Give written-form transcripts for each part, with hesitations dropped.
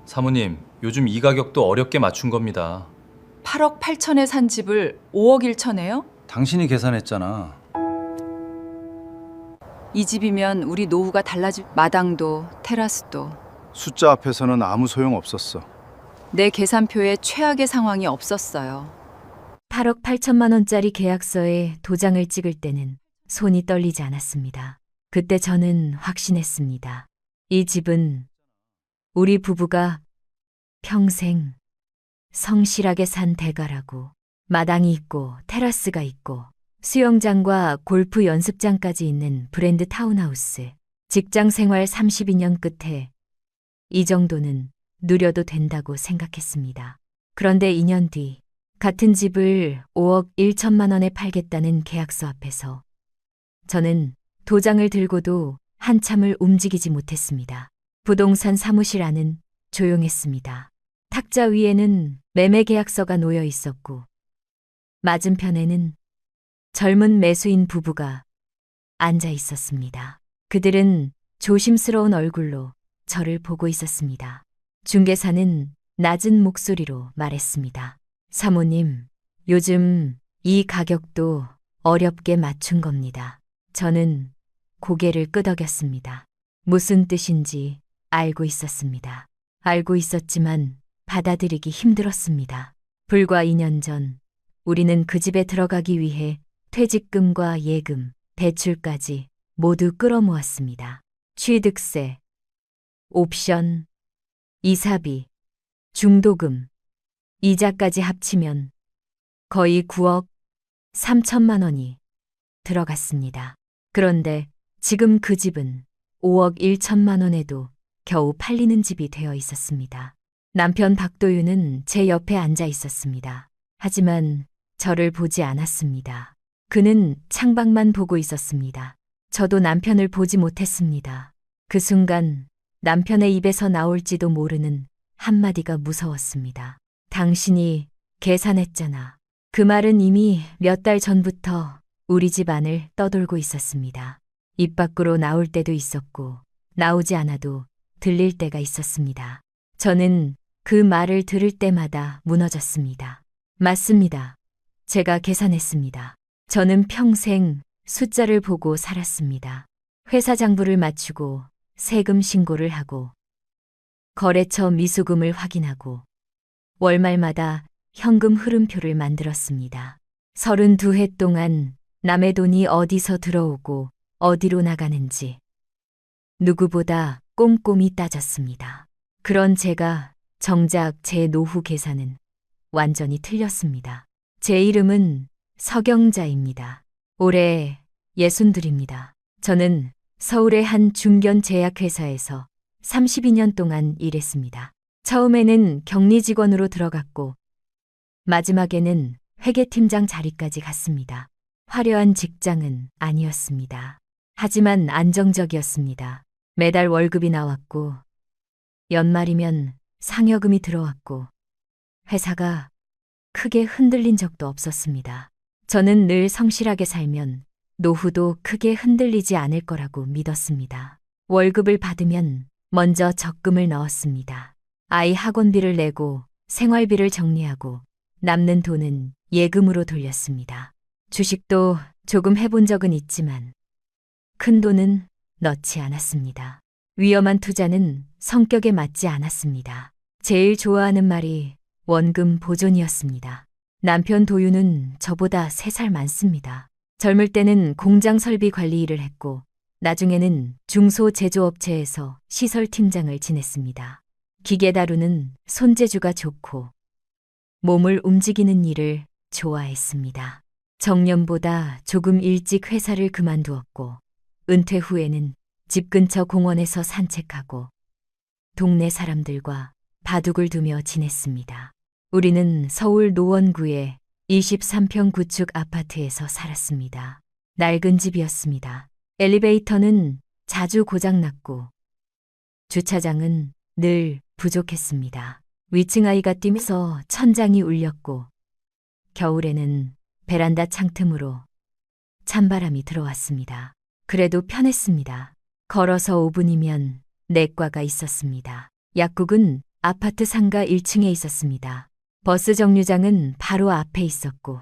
사모님, 요즘 이 가격도 어렵게 맞춘 겁니다. 8억 8천에 산 집을 5억 1천에요? 당신이 계산했잖아. 이 집이면 우리 노후가 달라질 마당도 테라스도 숫자 앞에서는 아무 소용 없었어. 내 계산표에 최악의 상황이 없었어요. 8억 8천만 원짜리 계약서에 도장을 찍을 때는 손이 떨리지 않았습니다. 그때 저는 확신했습니다. 이 집은 우리 부부가 평생 성실하게 산 대가라고. 마당이 있고 테라스가 있고 수영장과 골프 연습장까지 있는 브랜드 타운하우스. 직장 생활 32년 끝에 이 정도는 누려도 된다고 생각했습니다. 그런데 2년 뒤 같은 집을 5억 1천만 원에 팔겠다는 계약서 앞에서 저는 도장을 들고도 한참을 움직이지 못했습니다. 부동산 사무실 안은 조용했습니다. 탁자 위에는 매매 계약서가 놓여 있었고 맞은편에는 젊은 매수인 부부가 앉아 있었습니다. 그들은 조심스러운 얼굴로 저를 보고 있었습니다. 중개사는 낮은 목소리로 말했습니다. 사모님, 요즘 이 가격도 어렵게 맞춘 겁니다. 저는 고개를 끄덕였습니다. 무슨 뜻인지 알고 있었습니다. 알고 있었지만 받아들이기 힘들었습니다. 불과 2년 전 우리는 그 집에 들어가기 위해 퇴직금과 예금, 대출까지 모두 끌어모았습니다. 취득세, 옵션, 이사비, 중도금, 이자까지 합치면 거의 9억 3천만 원이 들어갔습니다. 그런데 지금 그 집은 5억 1천만 원에도 겨우 팔리는 집이 되어 있었습니다. 남편 박도윤은 제 옆에 앉아 있었습니다. 하지만 저를 보지 않았습니다. 그는 창밖만 보고 있었습니다. 저도 남편을 보지 못했습니다. 그 순간 남편의 입에서 나올지도 모르는 한마디가 무서웠습니다. 당신이 계산했잖아. 그 말은 이미 몇 달 전부터 우리 집 안을 떠돌고 있었습니다. 입 밖으로 나올 때도 있었고 나오지 않아도 들릴 때가 있었습니다. 저는 그 말을 들을 때마다 무너졌습니다. 맞습니다. 제가 계산했습니다. 저는 평생 숫자를 보고 살았습니다. 회사 장부를 맞추고 세금 신고를 하고 거래처 미수금을 확인하고 월말마다 현금 흐름표를 만들었습니다. 32해 동안 남의 돈이 어디서 들어오고 어디로 나가는지 누구보다 꼼꼼히 따졌습니다. 그런 제가 정작 제 노후 계산은 완전히 틀렸습니다. 제 이름은 서경자입니다. 올해 62입니다. 저는 서울의 한 중견 제약회사에서 32년 동안 일했습니다. 처음에는 격리 직원으로 들어갔고 마지막에는 회계팀장 자리까지 갔습니다. 화려한 직장은 아니었습니다. 하지만 안정적이었습니다. 매달 월급이 나왔고 연말이면 상여금이 들어왔고 회사가 크게 흔들린 적도 없었습니다. 저는 늘 성실하게 살면 노후도 크게 흔들리지 않을 거라고 믿었습니다. 월급을 받으면 먼저 적금을 넣었습니다. 아이 학원비를 내고 생활비를 정리하고 남는 돈은 예금으로 돌렸습니다. 주식도 조금 해본 적은 있지만 큰 돈은 넣지 않았습니다. 위험한 투자는 성격에 맞지 않았습니다. 제일 좋아하는 말이 원금 보존이었습니다. 남편 도윤은 저보다 3살 많습니다. 젊을 때는 공장 설비 관리 일을 했고 나중에는 중소제조업체에서 시설팀장을 지냈습니다. 기계 다루는 손재주가 좋고 몸을 움직이는 일을 좋아했습니다. 정년보다 조금 일찍 회사를 그만두었고 은퇴 후에는 집 근처 공원에서 산책하고 동네 사람들과 바둑을 두며 지냈습니다. 우리는 서울 노원구의 23평 구축 아파트에서 살았습니다. 낡은 집이었습니다. 엘리베이터는 자주 고장났고 주차장은 늘 부족했습니다. 위층 아이가 뛰면서 천장이 울렸고 겨울에는 베란다 창틈으로 찬바람이 들어왔습니다. 그래도 편했습니다. 걸어서 5분이면 내과가 있었습니다. 약국은 아파트 상가 1층에 있었습니다. 버스 정류장은 바로 앞에 있었고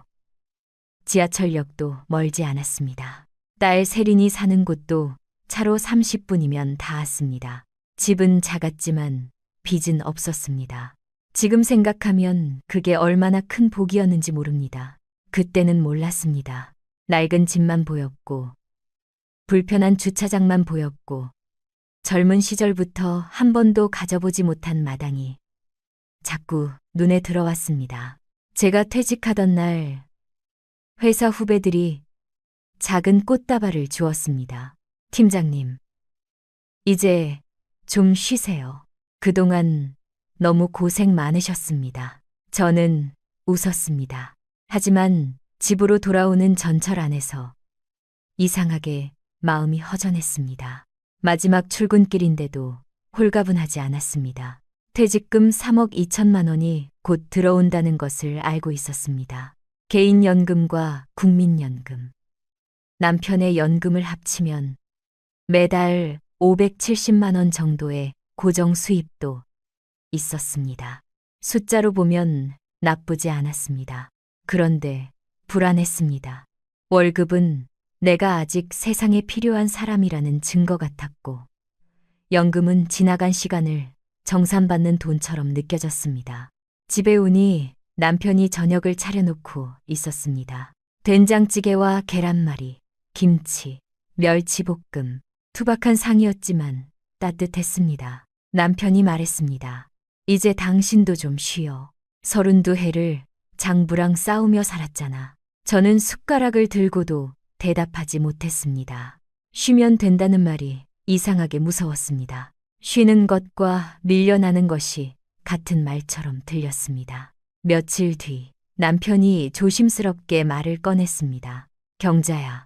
지하철역도 멀지 않았습니다. 딸 세린이 사는 곳도 차로 30분이면 닿았습니다. 집은 작았지만 빚은 없었습니다. 지금 생각하면 그게 얼마나 큰 복이었는지 모릅니다. 그때는 몰랐습니다. 낡은 집만 보였고 불편한 주차장만 보였고 젊은 시절부터 한 번도 가져보지 못한 마당이 자꾸 눈에 들어왔습니다. 제가 퇴직하던 날 회사 후배들이 작은 꽃다발을 주었습니다. 팀장님, 이제 좀 쉬세요. 그동안 너무 고생 많으셨습니다. 저는 웃었습니다. 하지만 집으로 돌아오는 전철 안에서 이상하게 마음이 허전했습니다. 마지막 출근길인데도 홀가분하지 않았습니다. 퇴직금 3억 2천만 원이 곧 들어온다는 것을 알고 있었습니다. 개인연금과 국민연금, 남편의 연금을 합치면 매달 570만 원 정도의 고정 수입도 있었습니다. 숫자로 보면 나쁘지 않았습니다. 그런데 불안했습니다. 월급은 내가 아직 세상에 필요한 사람이라는 증거 같았고, 연금은 지나간 시간을 정산받는 돈처럼 느껴졌습니다. 집에 오니 남편이 저녁을 차려놓고 있었습니다. 된장찌개와 계란말이, 김치, 멸치볶음, 투박한 상이었지만 따뜻했습니다. 남편이 말했습니다. 이제 당신도 좀 쉬어. 32해를 장부랑 싸우며 살았잖아. 저는 숟가락을 들고도 대답하지 못했습니다. 쉬면 된다는 말이 이상하게 무서웠습니다. 쉬는 것과 밀려나는 것이 같은 말처럼 들렸습니다. 며칠 뒤 남편이 조심스럽게 말을 꺼냈습니다. 경자야.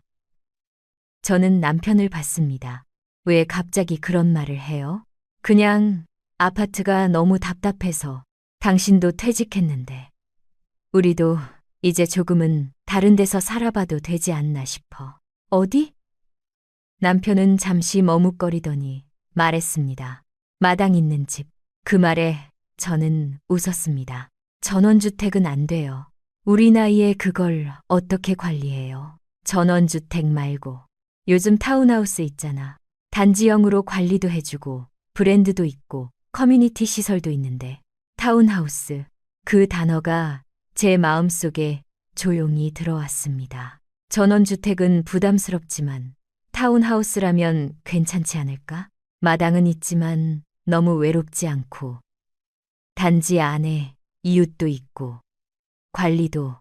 저는 남편을 봤습니다. 왜 갑자기 그런 말을 해요? 그냥 아파트가 너무 답답해서. 당신도 퇴직했는데 우리도 이제 조금은 다른 데서 살아봐도 되지 않나 싶어. 어디? 남편은 잠시 머뭇거리더니 말했습니다. 마당 있는 집. 그 말에 저는 웃었습니다. 전원주택은 안 돼요. 우리 나이에 그걸 어떻게 관리해요? 전원주택 말고 요즘 타운하우스 있잖아. 단지형으로 관리도 해주고 브랜드도 있고 커뮤니티 시설도 있는데. 타운하우스, 그 단어가 제 마음속에 조용히 들어왔습니다. 전원주택은 부담스럽지만 타운하우스라면 괜찮지 않을까? 마당은 있지만 너무 외롭지 않고 단지 안에 이웃도 있고 관리도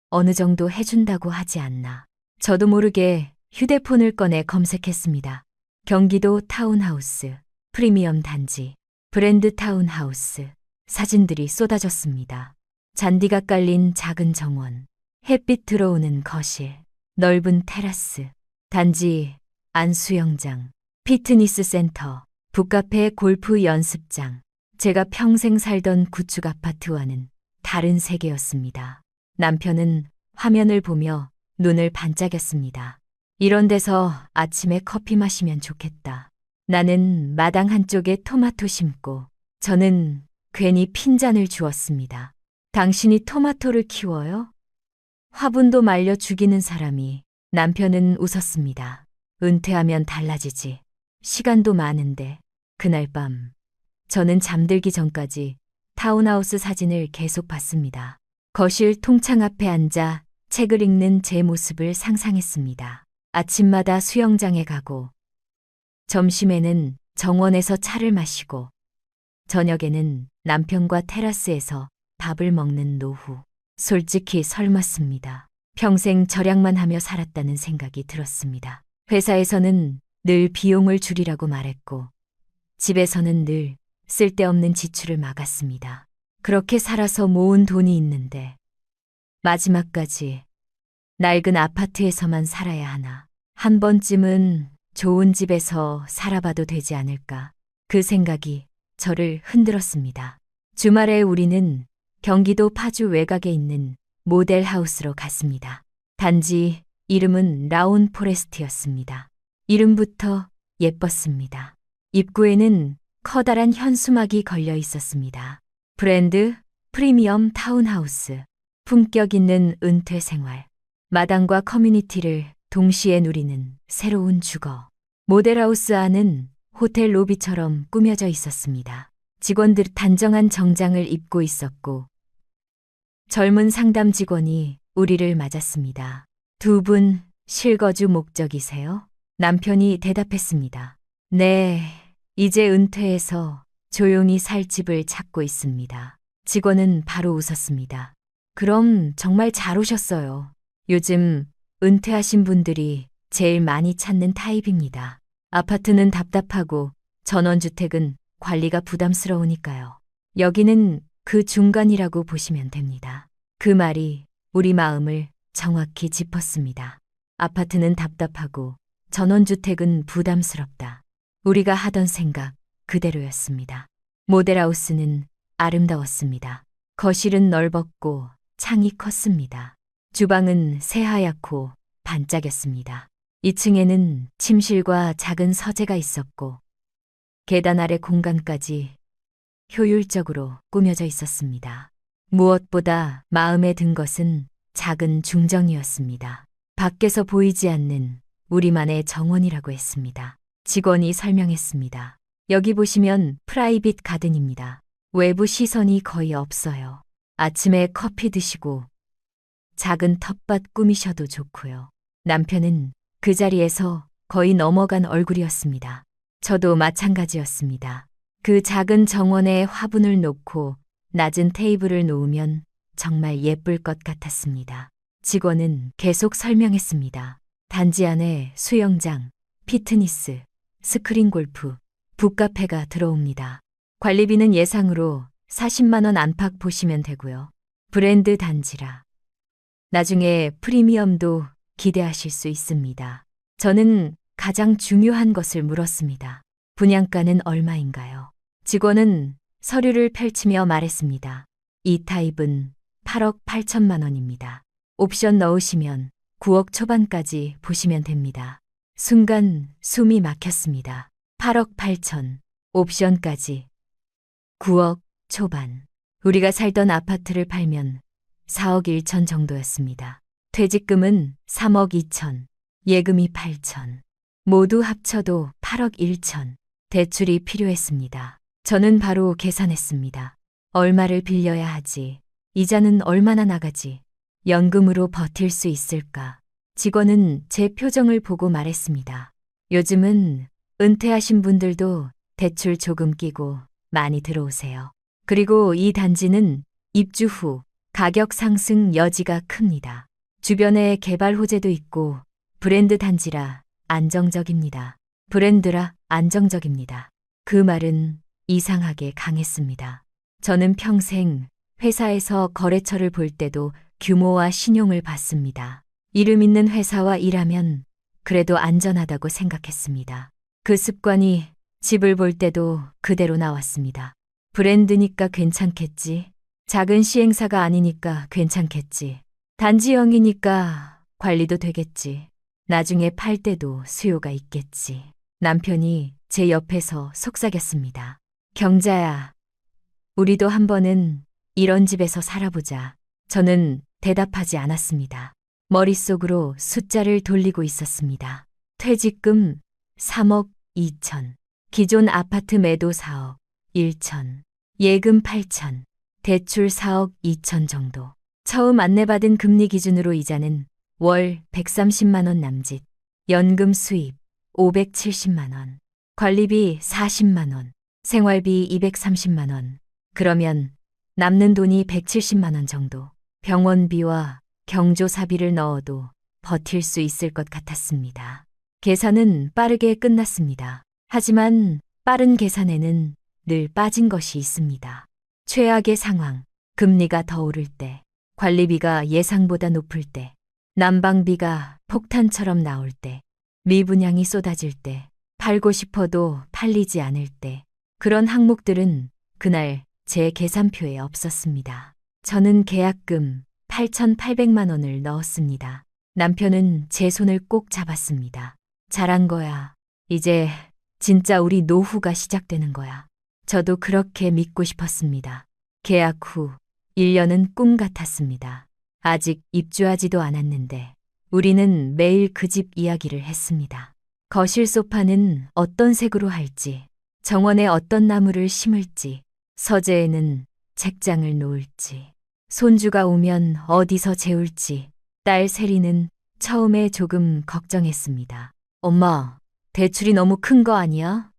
어느 정도 해준다고 하지 않나. 저도 모르게 휴대폰을 꺼내 검색했습니다. 경기도 타운하우스, 프리미엄 단지, 브랜드 타운하우스. 사진들이 쏟아졌습니다. 잔디가 깔린 작은 정원, 햇빛 들어오는 거실, 넓은 테라스, 단지 안 수영장, 피트니스 센터, 북카페 골프 연습장. 제가 평생 살던 구축 아파트와는 다른 세계였습니다. 남편은 화면을 보며 눈을 반짝였습니다. 이런 데서 아침에 커피 마시면 좋겠다. 나는 마당 한쪽에 토마토 심고 저는 괜히 핀잔을 주었습니다. 당신이 토마토를 키워요? 화분도 말려 죽이는 사람이. 남편은 웃었습니다. 은퇴하면 달라지지. 시간도 많은데. 그날 밤 저는 잠들기 전까지 타운하우스 사진을 계속 봤습니다. 거실 통창 앞에 앉아 책을 읽는 제 모습을 상상했습니다. 아침마다 수영장에 가고 점심에는 정원에서 차를 마시고 저녁에는 남편과 테라스에서 밥을 먹는 노후. 솔직히 설뭅습니다. 평생 절약만 하며 살았다는 생각이 들었습니다. 회사에서는 늘 비용을 줄이라고 말했고 집에서는 늘 쓸데없는 지출을 막았습니다. 그렇게 살아서 모은 돈이 있는데 마지막까지 낡은 아파트에서만 살아야 하나. 한 번쯤은 좋은 집에서 살아봐도 되지 않을까. 그 생각이 저를 흔들었습니다. 주말에 우리는 경기도 파주 외곽에 있는 모델하우스로 갔습니다. 단지 이름은 라온 포레스트였습니다. 이름부터 예뻤습니다. 입구에는 커다란 현수막이 걸려 있었습니다. 브랜드 프리미엄 타운하우스. 품격 있는 은퇴 생활. 마당과 커뮤니티를 동시에 누리는 새로운 주거. 모델하우스 안은 호텔 로비처럼 꾸며져 있었습니다. 직원들 단정한 정장을 입고 있었고 젊은 상담 직원이 우리를 맞았습니다. 두 분 실거주 목적이세요? 남편이 대답했습니다. 네, 이제 은퇴해서 조용히 살 집을 찾고 있습니다. 직원은 바로 웃었습니다. 그럼 정말 잘 오셨어요. 요즘 은퇴하신 분들이 제일 많이 찾는 타입입니다. 아파트는 답답하고 전원주택은 관리가 부담스러우니까요. 여기는 그 중간이라고 보시면 됩니다. 그 말이 우리 마음을 정확히 짚었습니다. 아파트는 답답하고 전원주택은 부담스럽다. 우리가 하던 생각 그대로였습니다. 모델하우스는 아름다웠습니다. 거실은 넓었고 창이 컸습니다. 주방은 새하얗고 반짝였습니다. 2층에는 침실과 작은 서재가 있었고 계단 아래 공간까지 효율적으로 꾸며져 있었습니다. 무엇보다 마음에 든 것은 작은 중정이었습니다. 밖에서 보이지 않는 우리만의 정원이라고 했습니다. 직원이 설명했습니다. 여기 보시면 프라이빗 가든입니다. 외부 시선이 거의 없어요. 아침에 커피 드시고 작은 텃밭 꾸미셔도 좋고요. 남편은 그 자리에서 거의 넘어간 얼굴이었습니다. 저도 마찬가지였습니다. 그 작은 정원에 화분을 놓고 낮은 테이블을 놓으면 정말 예쁠 것 같았습니다. 직원은 계속 설명했습니다. 단지 안에 수영장, 피트니스, 스크린 골프, 북카페가 들어옵니다. 관리비는 예상으로 40만 원 안팎 보시면 되고요. 브랜드 단지라. 나중에 프리미엄도 기대하실 수 있습니다. 저는 가장 중요한 것을 물었습니다. 분양가는 얼마인가요? 직원은 서류를 펼치며 말했습니다. 이 타입은 8억 8천만 원입니다. 옵션 넣으시면 9억 초반까지 보시면 됩니다. 순간 숨이 막혔습니다. 8억 8천, 옵션까지 9억 초반. 우리가 살던 아파트를 팔면 4억 1천 정도였습니다. 퇴직금은 3억 2천, 예금이 8천. 모두 합쳐도 8억 1천. 대출이 필요했습니다. 저는 바로 계산했습니다. 얼마를 빌려야 하지? 이자는 얼마나 나가지? 연금으로 버틸 수 있을까? 직원은 제 표정을 보고 말했습니다. 요즘은 은퇴하신 분들도 대출 조금 끼고 많이 들어오세요. 그리고 이 단지는 입주 후 가격 상승 여지가 큽니다. 주변에 개발 호재도 있고 브랜드 단지라 안정적입니다. 브랜드라 안정적입니다. 그 말은 이상하게 강했습니다. 저는 평생 회사에서 거래처를 볼 때도 규모와 신용을 봤습니다. 이름 있는 회사와 일하면 그래도 안전하다고 생각했습니다. 그 습관이 집을 볼 때도 그대로 나왔습니다. 브랜드니까 괜찮겠지. 작은 시행사가 아니니까 괜찮겠지. 단지형이니까 관리도 되겠지. 나중에 팔 때도 수요가 있겠지. 남편이 제 옆에서 속삭였습니다. 경자야, 우리도 한 번은 이런 집에서 살아보자. 저는 대답하지 않았습니다. 머릿속으로 숫자를 돌리고 있었습니다. 퇴직금 3억 2천, 기존 아파트 매도 4억 1천, 예금 8천, 대출 4억 2천 정도. 처음 안내받은 금리 기준으로 이자는 월 130만 원 남짓, 연금 수입 570만 원, 관리비 40만 원, 생활비 230만 원. 그러면 남는 돈이 170만 원 정도. 병원비와 경조사비를 넣어도 버틸 수 있을 것 같았습니다. 계산은 빠르게 끝났습니다. 하지만 빠른 계산에는 늘 빠진 것이 있습니다. 최악의 상황, 금리가 더 오를 때, 관리비가 예상보다 높을 때, 난방비가 폭탄처럼 나올 때, 미분양이 쏟아질 때, 팔고 싶어도 팔리지 않을 때, 그런 항목들은 그날 제 계산표에 없었습니다. 저는 계약금 8,800만 원을 넣었습니다. 남편은 제 손을 꼭 잡았습니다. 잘한 거야. 이제 진짜 우리 노후가 시작되는 거야. 저도 그렇게 믿고 싶었습니다. 계약 후 1년은 꿈 같았습니다. 아직 입주하지도 않았는데 우리는 매일 그 집 이야기를 했습니다. 거실 소파는 어떤 색으로 할지, 정원에 어떤 나무를 심을지, 서재에는 책장을 놓을지, 손주가 오면 어디서 재울지, 딸 세리는 처음에 조금 걱정했습니다. 엄마, 대출이 너무 큰 거 아니야?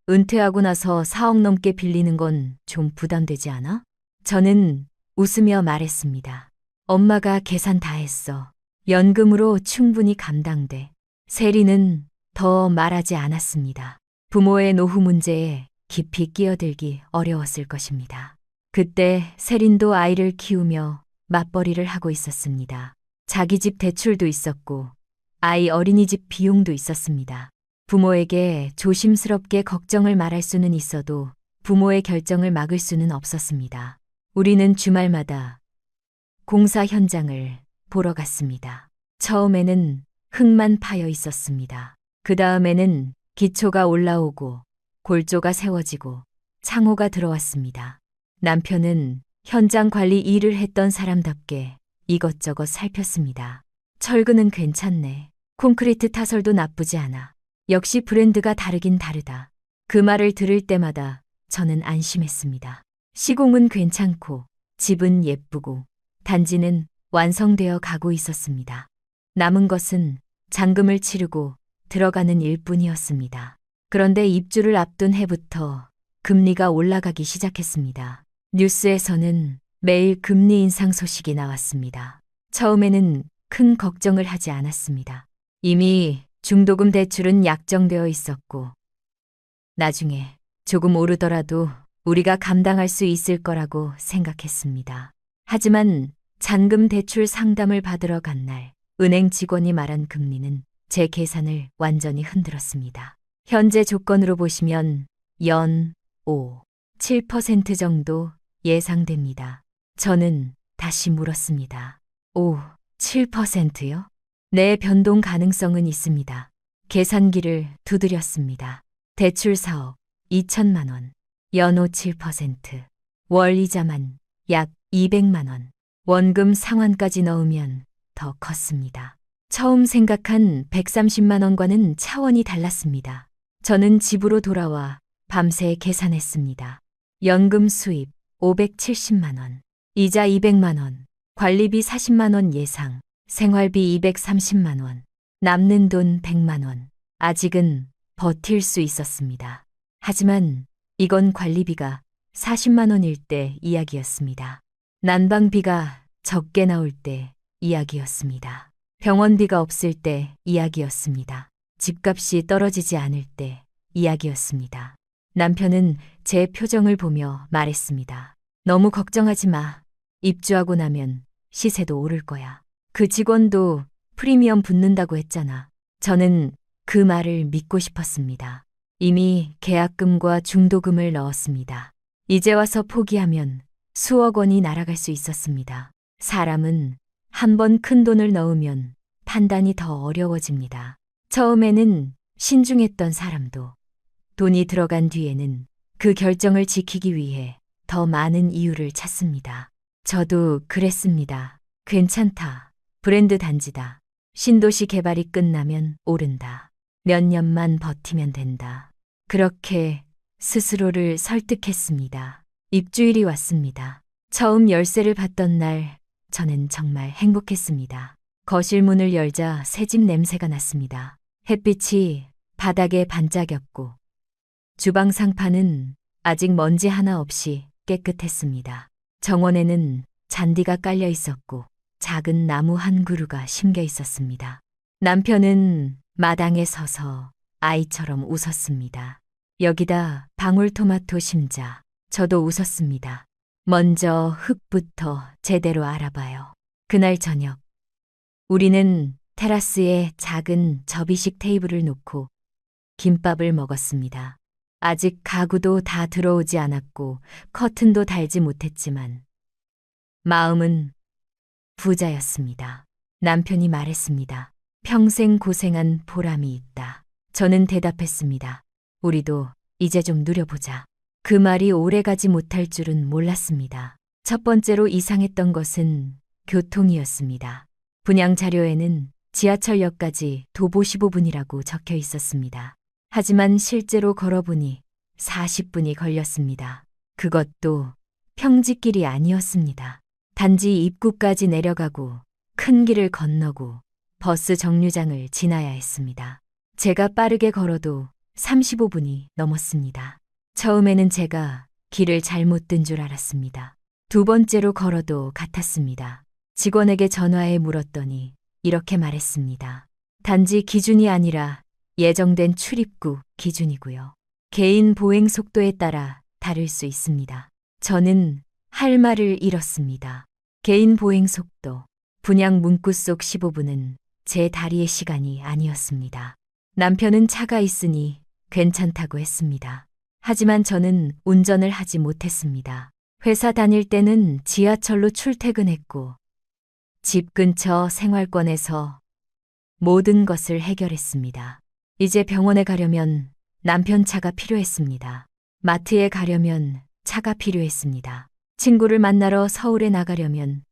은퇴하고 나서 4억 넘게 빌리는 건 좀 부담되지 않아? 저는 웃으며 말했습니다. 엄마가 계산 다 했어. 연금으로 충분히 감당돼. 세리는 더 말하지 않았습니다. 부모의 노후 문제에 깊이 끼어들기 어려웠을 것입니다. 그때 세린도 아이를 키우며 맞벌이를 하고 있었습니다. 자기 집 대출도 있었고 아이 어린이집 비용도 있었습니다. 부모에게 조심스럽게 걱정을 말할 수는 있어도 부모의 결정을 막을 수는 없었습니다. 우리는 주말마다 공사 현장을 보러 갔습니다. 처음에는 흙만 파여 있었습니다. 그 다음에는 기초가 올라오고 골조가 세워지고 창호가 들어왔습니다. 남편은 현장 관리 일을 했던 사람답게 이것저것 살폈습니다. 철근은 괜찮네. 콘크리트 타설도 나쁘지 않아. 역시 브랜드가 다르긴 다르다. 그 말을 들을 때마다 저는 안심했습니다. 시공은 괜찮고 집은 예쁘고 단지는 완성되어 가고 있었습니다. 남은 것은 잔금을 치르고 들어가는 일뿐이었습니다. 그런데 입주를 앞둔 해부터 금리가 올라가기 시작했습니다. 뉴스에서는 매일 금리 인상 소식이 나왔습니다. 처음에는 큰 걱정을 하지 않았습니다. 이미 중도금 대출은 약정되어 있었고 나중에 조금 오르더라도 우리가 감당할 수 있을 거라고 생각했습니다. 하지만 잔금 대출 상담을 받으러 간 날 은행 직원이 말한 금리는 제 계산을 완전히 흔들었습니다. 현재 조건으로 보시면 연 5, 7% 정도 예상됩니다. 저는 다시 물었습니다. 5, 7%요? 네, 변동 가능성은 있습니다. 계산기를 두드렸습니다. 대출 4억 2천만 원, 연호 7%, 월 이자만 약 200만 원, 원금 상환까지 넣으면 더 컸습니다. 처음 생각한 130만 원과는 차원이 달랐습니다. 저는 집으로 돌아와 밤새 계산했습니다. 연금 수입 570만 원, 이자 200만 원, 관리비 40만 원 예상, 생활비 230만 원, 남는 돈 100만 원. 아직은 버틸 수 있었습니다. 하지만 이건 관리비가 40만 원일 때 이야기였습니다. 난방비가 적게 나올 때 이야기였습니다. 병원비가 없을 때 이야기였습니다. 집값이 떨어지지 않을 때 이야기였습니다. 남편은 제 표정을 보며 말했습니다. 너무 걱정하지 마. 입주하고 나면 시세도 오를 거야. 그 직원도 프리미엄 붙는다고 했잖아. 저는 그 말을 믿고 싶었습니다. 이미 계약금과 중도금을 넣었습니다. 이제 와서 포기하면 수억 원이 날아갈 수 있었습니다. 사람은 한 번 큰 돈을 넣으면 판단이 더 어려워집니다. 처음에는 신중했던 사람도 돈이 들어간 뒤에는 그 결정을 지키기 위해 더 많은 이유를 찾습니다. 저도 그랬습니다. 괜찮다. 브랜드 단지다. 신도시 개발이 끝나면 오른다. 몇 년만 버티면 된다. 그렇게 스스로를 설득했습니다. 입주일이 왔습니다. 처음 열쇠를 받던 날 저는 정말 행복했습니다. 거실 문을 열자 새집 냄새가 났습니다. 햇빛이 바닥에 반짝였고 주방 상판은 아직 먼지 하나 없이 깨끗했습니다. 정원에는 잔디가 깔려 있었고 작은 나무 한 그루가 심겨 있었습니다. 남편은 마당에 서서 아이처럼 웃었습니다. 여기다 방울토마토 심자. 저도 웃었습니다. 먼저 흙부터 제대로 알아봐요. 그날 저녁 우리는 테라스에 작은 접이식 테이블을 놓고 김밥을 먹었습니다. 아직 가구도 다 들어오지 않았고 커튼도 달지 못했지만 마음은 부자였습니다. 남편이 말했습니다. 평생 고생한 보람이 있다. 저는 대답했습니다. 우리도 이제 좀 누려보자. 그 말이 오래가지 못할 줄은 몰랐습니다. 첫 번째로 이상했던 것은 교통이었습니다. 분양 자료에는 지하철역까지 도보 15분이라고 적혀 있었습니다. 하지만 실제로 걸어보니 40분이 걸렸습니다. 그것도 평지길이 아니었습니다. 단지 입구까지 내려가고 큰 길을 건너고 버스 정류장을 지나야 했습니다. 제가 빠르게 걸어도 35분이 넘었습니다. 처음에는 제가 길을 잘못 든 줄 알았습니다. 두 번째로 걸어도 같았습니다. 직원에게 전화해 물었더니 이렇게 말했습니다. 단지 기준이 아니라 예정된 출입구 기준이고요. 개인 보행 속도에 따라 다를 수 있습니다. 저는 할 말을 잃었습니다. 개인 보행 속도, 분양 문구 속 15분은 제 다리의 시간이 아니었습니다. 남편은 차가 있으니 괜찮다고 했습니다. 하지만 저는 운전을 하지 못했습니다. 회사 다닐 때는 지하철로 출퇴근했고 집 근처 생활권에서 모든 것을 해결했습니다. 이제 병원에 가려면 남편 차가 필요했습니다. 마트에 가려면 차가 필요했습니다. 친구를 만나러 서울에 나가려면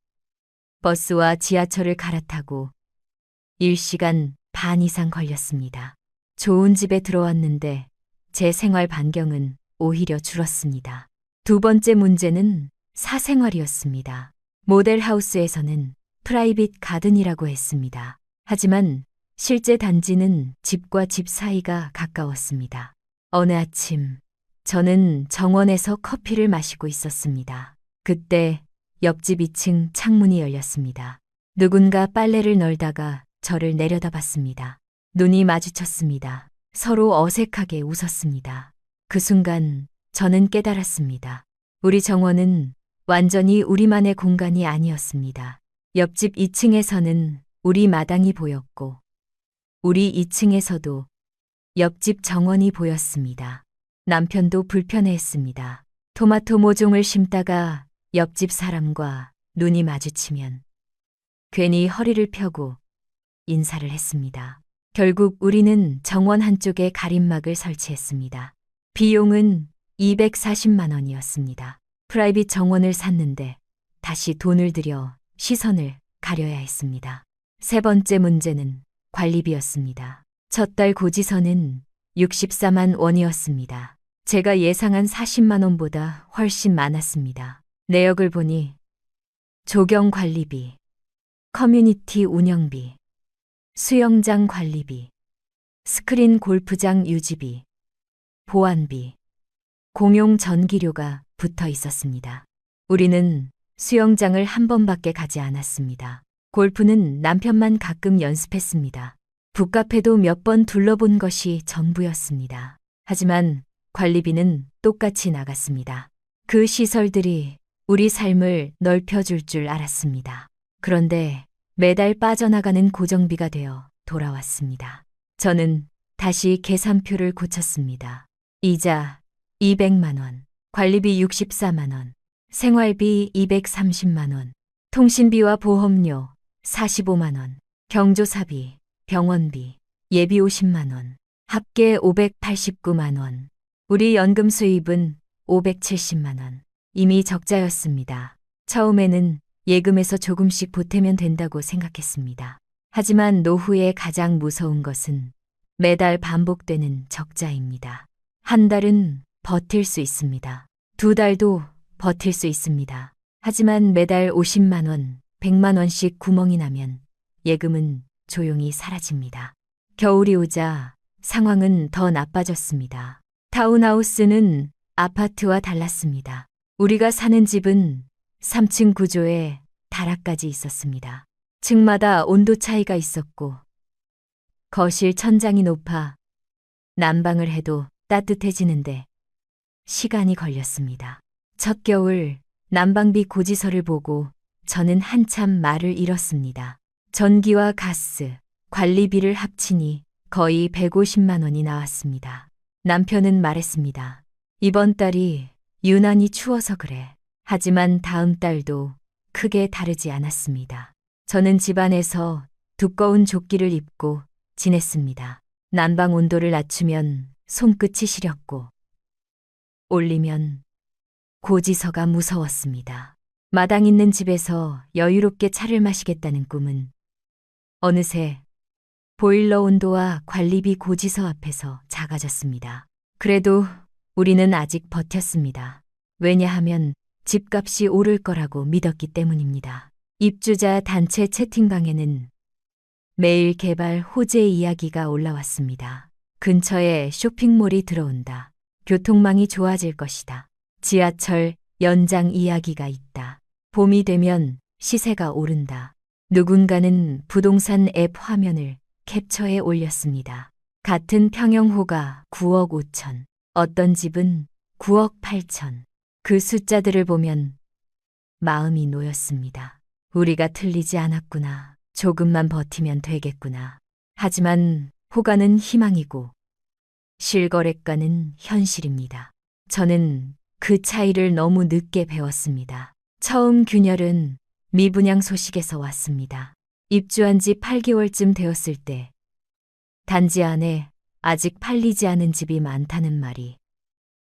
버스와 지하철을 갈아타고 1시간 반 이상 걸렸습니다. 좋은 집에 들어왔는데 제 생활 반경은 오히려 줄었습니다. 두 번째 문제는 사생활이었습니다. 모델하우스에서는 프라이빗 가든이라고 했습니다. 하지만 실제 단지는 집과 집 사이가 가까웠습니다. 어느 아침 저는 정원에서 커피를 마시고 있었습니다. 그때 옆집 2층 창문이 열렸습니다. 누군가 빨래를 널다가 저를 내려다봤습니다. 눈이 마주쳤습니다. 서로 어색하게 웃었습니다. 그 순간 저는 깨달았습니다. 우리 정원은 완전히 우리만의 공간이 아니었습니다. 옆집 2층에서는 우리 마당이 보였고 우리 2층에서도 옆집 정원이 보였습니다. 남편도 불편해했습니다. 토마토 모종을 심다가 옆집 사람과 눈이 마주치면 괜히 허리를 펴고 인사를 했습니다. 결국 우리는 정원 한쪽에 가림막을 설치했습니다. 비용은 240만 원이었습니다. 프라이빗 정원을 샀는데 다시 돈을 들여 시선을 가려야 했습니다. 세 번째 문제는 관리비였습니다. 첫 달 고지서는 64만 원이었습니다. 제가 예상한 40만 원보다 훨씬 많았습니다. 내역을 보니 조경 관리비, 커뮤니티 운영비, 수영장 관리비, 스크린 골프장 유지비, 보안비, 공용 전기료가 붙어 있었습니다. 우리는 수영장을 한 번밖에 가지 않았습니다. 골프는 남편만 가끔 연습했습니다. 북카페도 몇 번 둘러본 것이 전부였습니다. 하지만 관리비는 똑같이 나갔습니다. 그 시설들이 우리 삶을 넓혀줄 줄 알았습니다. 그런데 매달 빠져나가는 고정비가 되어 돌아왔습니다. 저는 다시 계산표를 고쳤습니다. 이자 200만 원, 관리비 64만 원, 생활비 230만 원, 통신비와 보험료 45만 원, 경조사비, 병원비, 예비 50만 원, 합계 589만 원. 우리 연금 수입은 570만 원. 이미 적자였습니다. 처음에는 예금에서 조금씩 보태면 된다고 생각했습니다. 하지만 노후에 가장 무서운 것은 매달 반복되는 적자입니다. 한 달은 버틸 수 있습니다. 두 달도 버틸 수 있습니다. 하지만 매달 50만 원, 100만 원씩 구멍이 나면 예금은 조용히 사라집니다. 겨울이 오자 상황은 더 나빠졌습니다. 타운하우스는 아파트와 달랐습니다. 우리가 사는 집은 3층 구조에 다락까지 있었습니다. 층마다 온도 차이가 있었고 거실 천장이 높아 난방을 해도 따뜻해지는데 시간이 걸렸습니다. 첫 겨울 난방비 고지서를 보고 저는 한참 말을 잃었습니다. 전기와 가스, 관리비를 합치니 거의 150만 원이 나왔습니다. 남편은 말했습니다. 이번 달이 유난히 추워서 그래. 하지만 다음 달도 크게 다르지 않았습니다. 저는 집안에서 두꺼운 조끼를 입고 지냈습니다. 난방 온도를 낮추면 손끝이 시렸고 올리면 고지서가 무서웠습니다. 마당 있는 집에서 여유롭게 차를 마시겠다는 꿈은 어느새 보일러 온도와 관리비 고지서 앞에서 작아졌습니다. 그래도 우리는 아직 버텼습니다. 왜냐하면 집값이 오를 거라고 믿었기 때문입니다. 입주자 단체 채팅방에는 매일 개발 호재 이야기가 올라왔습니다. 근처에 쇼핑몰이 들어온다. 교통망이 좋아질 것이다. 지하철 연장 이야기가 있다. 봄이 되면 시세가 오른다. 누군가는 부동산 앱 화면을 캡처해 올렸습니다. 같은 평형호가 9억 5천, 어떤 집은 9억 8천. 그 숫자들을 보면 마음이 놓였습니다. 우리가 틀리지 않았구나. 조금만 버티면 되겠구나. 하지만 호가는 희망이고 실거래가는 현실입니다. 저는 그 차이를 너무 늦게 배웠습니다. 처음 균열은 미분양 소식에서 왔습니다. 입주한 지 8개월쯤 되었을 때 단지 안에 아직 팔리지 않은 집이 많다는 말이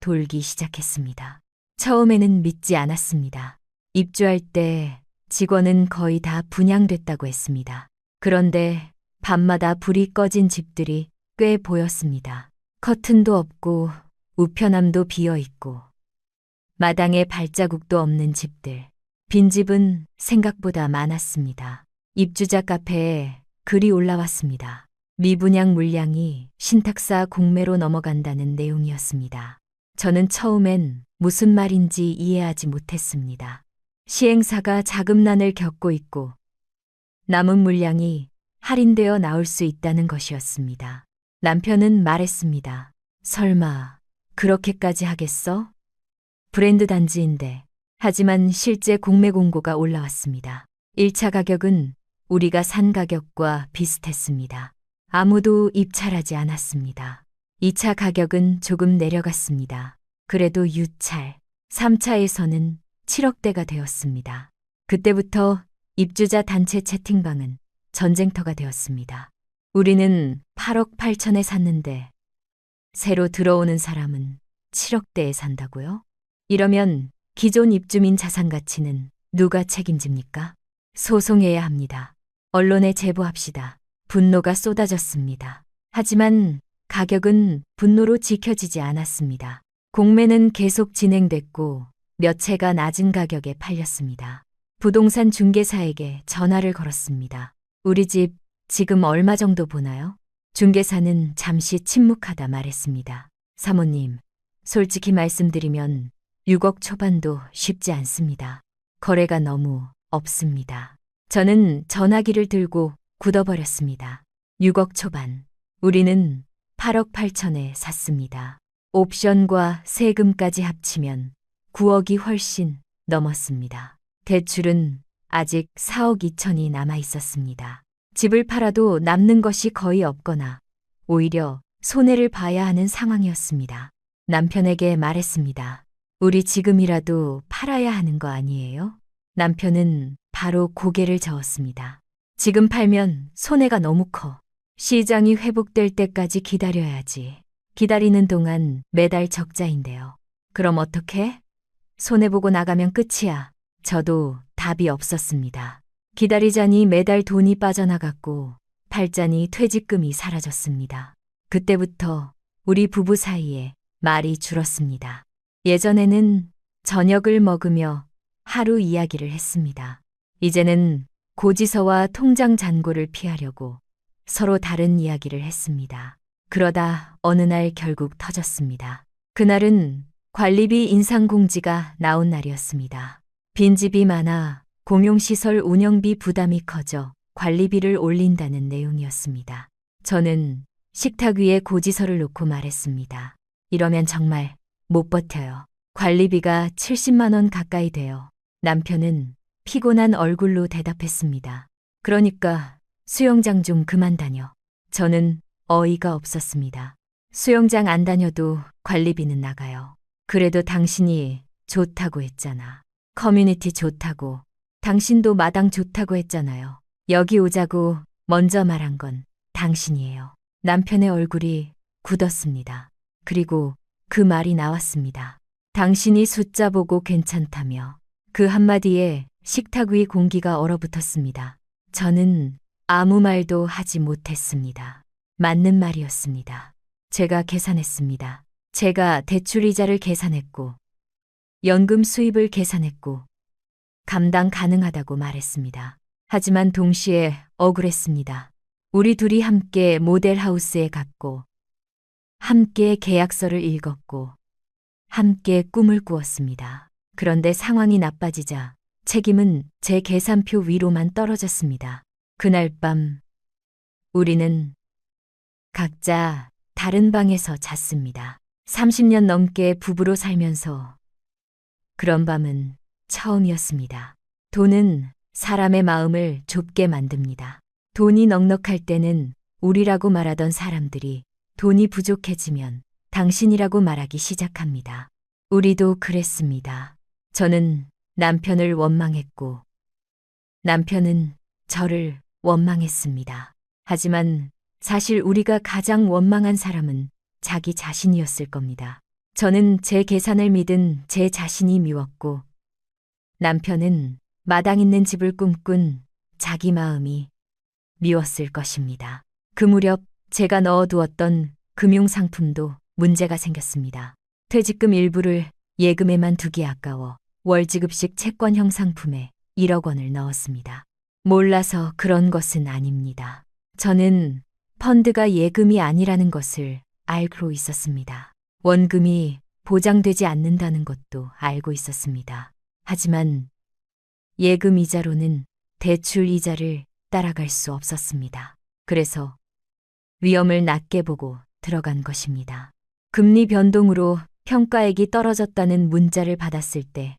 돌기 시작했습니다. 처음에는 믿지 않았습니다. 입주할 때 직원은 거의 다 분양됐다고 했습니다. 그런데 밤마다 불이 꺼진 집들이 꽤 보였습니다. 커튼도 없고 우편함도 비어 있고 마당에 발자국도 없는 집들. 빈집은 생각보다 많았습니다. 입주자 카페에 글이 올라왔습니다. 미분양 물량이 신탁사 공매로 넘어간다는 내용이었습니다. 저는 처음엔 무슨 말인지 이해하지 못했습니다. 시행사가 자금난을 겪고 있고 남은 물량이 할인되어 나올 수 있다는 것이었습니다. 남편은 말했습니다. 설마 그렇게까지 하겠어? 브랜드 단지인데. 하지만 실제 공매 공고가 올라왔습니다. 1차 가격은 우리가 산 가격과 비슷했습니다. 아무도 입찰하지 않았습니다. 2차 가격은 조금 내려갔습니다. 그래도 유찰, 3차에서는 7억대가 되었습니다. 그때부터 입주자 단체 채팅방은 전쟁터가 되었습니다. 우리는 8억 8천에 샀는데 새로 들어오는 사람은 7억대에 산다고요? 이러면 기존 입주민 자산 가치는 누가 책임집니까? 소송해야 합니다. 언론에 제보합시다. 분노가 쏟아졌습니다. 하지만 가격은 분노로 지켜지지 않았습니다. 공매는 계속 진행됐고 몇 채가 낮은 가격에 팔렸습니다. 부동산 중개사에게 전화를 걸었습니다. 우리 집 지금 얼마 정도 보나요? 중개사는 잠시 침묵하다 말했습니다. 사모님, 솔직히 말씀드리면 6억 초반도 쉽지 않습니다. 거래가 너무 없습니다. 저는 전화기를 들고 굳어버렸습니다. 6억 초반. 우리는 8억 8천에 샀습니다. 옵션과 세금까지 합치면 9억이 훨씬 넘었습니다. 대출은 아직 4억 2천이 남아 있었습니다. 집을 팔아도 남는 것이 거의 없거나 오히려 손해를 봐야 하는 상황이었습니다. 남편에게 말했습니다. 우리 지금이라도 팔아야 하는 거 아니에요? 남편은 바로 고개를 저었습니다. 지금 팔면 손해가 너무 커. 시장이 회복될 때까지 기다려야지. 기다리는 동안 매달 적자인데요. 그럼 어떡해? 손해보고 나가면 끝이야. 저도 답이 없었습니다. 기다리자니 매달 돈이 빠져나갔고 팔자니 퇴직금이 사라졌습니다. 그때부터 우리 부부 사이에 말이 줄었습니다. 예전에는 저녁을 먹으며 하루 이야기를 했습니다. 이제는 고지서와 통장 잔고를 피하려고 서로 다른 이야기를 했습니다. 그러다 어느 날 결국 터졌습니다. 그날은 관리비 인상 공지가 나온 날이었습니다. 빈집이 많아 공용시설 운영비 부담이 커져 관리비를 올린다는 내용이었습니다. 저는 식탁 위에 고지서를 놓고 말했습니다. 이러면 정말 못 버텨요. 관리비가 70만 원 가까이 돼요. 남편은 피곤한 얼굴로 대답했습니다. 그러니까 수영장 좀 그만 다녀. 저는 어이가 없었습니다. 수영장 안 다녀도 관리비는 나가요. 그래도 당신이 좋다고 했잖아. 커뮤니티 좋다고. 당신도 마당 좋다고 했잖아요. 여기 오자고 먼저 말한 건 당신이에요. 남편의 얼굴이 굳었습니다. 그리고 그 말이 나왔습니다. 당신이 숫자 보고 괜찮다며 그 한마디에 식탁 위 공기가 얼어붙었습니다. 저는 아무 말도 하지 못했습니다. 맞는 말이었습니다. 제가 계산했습니다. 제가 대출 이자를 계산했고, 연금 수입을 계산했고, 감당 가능하다고 말했습니다. 하지만 동시에 억울했습니다. 우리 둘이 함께 모델하우스에 갔고, 함께 계약서를 읽었고, 함께 꿈을 꾸었습니다. 그런데 상황이 나빠지자 책임은 제 계산표 위로만 떨어졌습니다. 그날 밤 우리는 각자 다른 방에서 잤습니다. 30년 넘게 부부로 살면서 그런 밤은 처음이었습니다. 돈은 사람의 마음을 좁게 만듭니다. 돈이 넉넉할 때는 우리라고 말하던 사람들이 돈이 부족해지면 당신이라고 말하기 시작합니다. 우리도 그랬습니다. 저는 남편을 원망했고, 남편은 저를 원망했습니다. 하지만 사실 우리가 가장 원망한 사람은 자기 자신이었을 겁니다. 저는 제 계산을 믿은 제 자신이 미웠고, 남편은 마당 있는 집을 꿈꾼 자기 마음이 미웠을 것입니다. 그 무렵 제가 넣어두었던 금융상품도 문제가 생겼습니다. 퇴직금 일부를 예금에만 두기 아까워 월지급식 채권형 상품에 1억 원을 넣었습니다. 몰라서 그런 것은 아닙니다. 저는 펀드가 예금이 아니라는 것을 알고 있었습니다. 원금이 보장되지 않는다는 것도 알고 있었습니다. 하지만 예금 이자로는 대출 이자를 따라갈 수 없었습니다. 그래서 위험을 낮게 보고 들어간 것입니다. 금리 변동으로 평가액이 떨어졌다는 문자를 받았을 때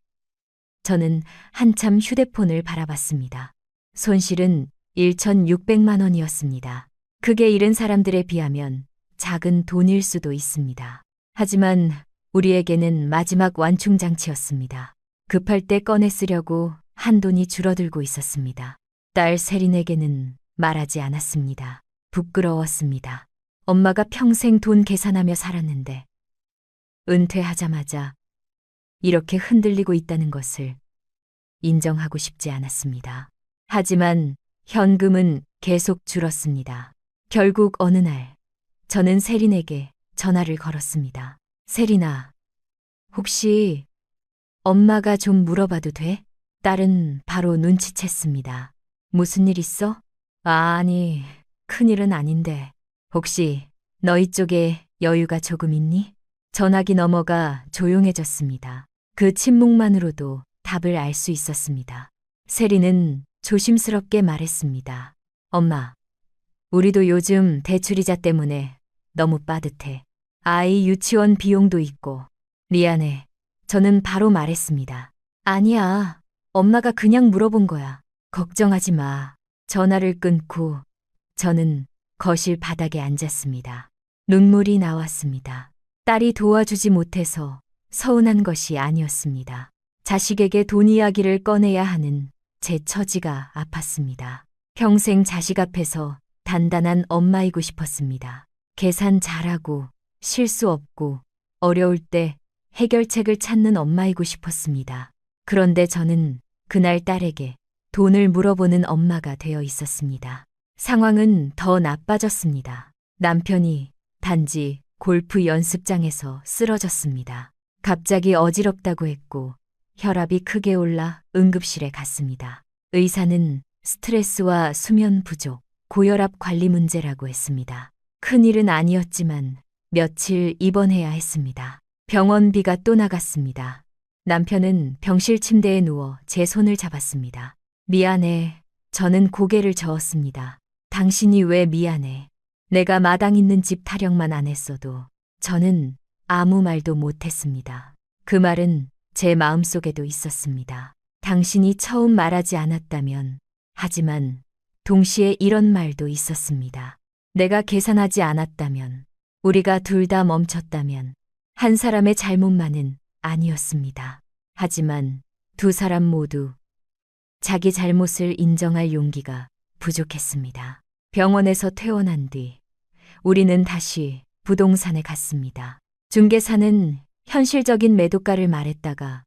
저는 한참 휴대폰을 바라봤습니다. 손실은 1,600만 원이었습니다. 크게 잃은 사람들에 비하면 작은 돈일 수도 있습니다. 하지만 우리에게는 마지막 완충장치였습니다. 급할 때 꺼내 쓰려고 한돈이 줄어들고 있었습니다. 딸 세린에게는 말하지 않았습니다. 부끄러웠습니다. 엄마가 평생 돈 계산하며 살았는데 은퇴하자마자 이렇게 흔들리고 있다는 것을 인정하고 싶지 않았습니다. 하지만 현금은 계속 줄었습니다. 결국 어느 날 저는 세린에게 전화를 걸었습니다. 세린아, 혹시 엄마가 좀 물어봐도 돼? 딸은 바로 눈치챘습니다. 무슨 일 있어? 아니, 큰일은 아닌데 혹시 너희 쪽에 여유가 조금 있니? 전화기 너머가 조용해졌습니다. 그 침묵만으로도 답을 알 수 있었습니다. 세리는 조심스럽게 말했습니다. 엄마, 우리도 요즘 대출이자 때문에 너무 빠듯해. 아이 유치원 비용도 있고. 미안해. 저는 바로 말했습니다. 아니야. 엄마가 그냥 물어본 거야. 걱정하지 마. 전화를 끊고 저는 거실 바닥에 앉았습니다. 눈물이 나왔습니다. 딸이 도와주지 못해서 서운한 것이 아니었습니다. 자식에게 돈 이야기를 꺼내야 하는 제 처지가 아팠습니다. 평생 자식 앞에서 단단한 엄마이고 싶었습니다. 계산 잘하고 실수 없고 어려울 때 해결책을 찾는 엄마이고 싶었습니다. 그런데 저는 그날 딸에게 돈을 물어보는 엄마가 되어 있었습니다. 상황은 더 나빠졌습니다. 남편이 단지 골프 연습장에서 쓰러졌습니다. 갑자기 어지럽다고 했고 혈압이 크게 올라 응급실에 갔습니다. 의사는 스트레스와 수면 부족, 고혈압 관리 문제라고 했습니다. 큰일은 아니었지만 며칠 입원해야 했습니다. 병원비가 또 나갔습니다. 남편은 병실 침대에 누워 제 손을 잡았습니다. 미안해. 저는 고개를 저었습니다. 당신이 왜 미안해? 내가 마당 있는 집 타령만 안 했어도 저는 아무 말도 못했습니다. 그 말은 제 마음속에도 있었습니다. 당신이 처음 말하지 않았다면, 하지만 동시에 이런 말도 있었습니다. 내가 계산하지 않았다면, 우리가 둘 다 멈췄다면 한 사람의 잘못만은 아니었습니다. 하지만 두 사람 모두 자기 잘못을 인정할 용기가 부족했습니다. 병원에서 퇴원한 뒤 우리는 다시 부동산에 갔습니다. 중개사는 현실적인 매도가를 말했다가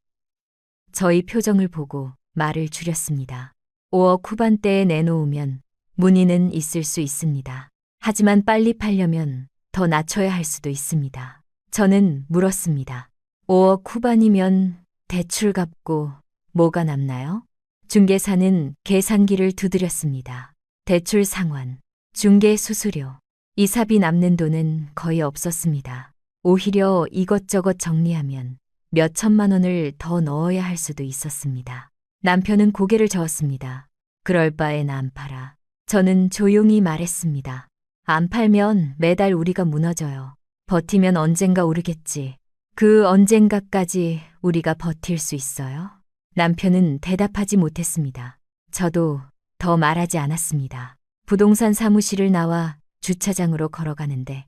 저희 표정을 보고 말을 줄였습니다. 5억 후반대에 내놓으면 문의는 있을 수 있습니다. 하지만 빨리 팔려면 더 낮춰야 할 수도 있습니다. 저는 물었습니다. 5억 후반이면 대출 갚고 뭐가 남나요? 중개사는 계산기를 두드렸습니다. 대출 상환, 중개 수수료, 이사비 남는 돈은 거의 없었습니다. 오히려 이것저것 정리하면 몇 천만 원을 더 넣어야 할 수도 있었습니다. 남편은 고개를 저었습니다. 그럴 바엔 안 팔아. 저는 조용히 말했습니다. 안 팔면 매달 우리가 무너져요. 버티면 언젠가 오르겠지. 그 언젠가까지 우리가 버틸 수 있어요? 남편은 대답하지 못했습니다. 저도 더 말하지 않았습니다. 부동산 사무실을 나와 주차장으로 걸어가는데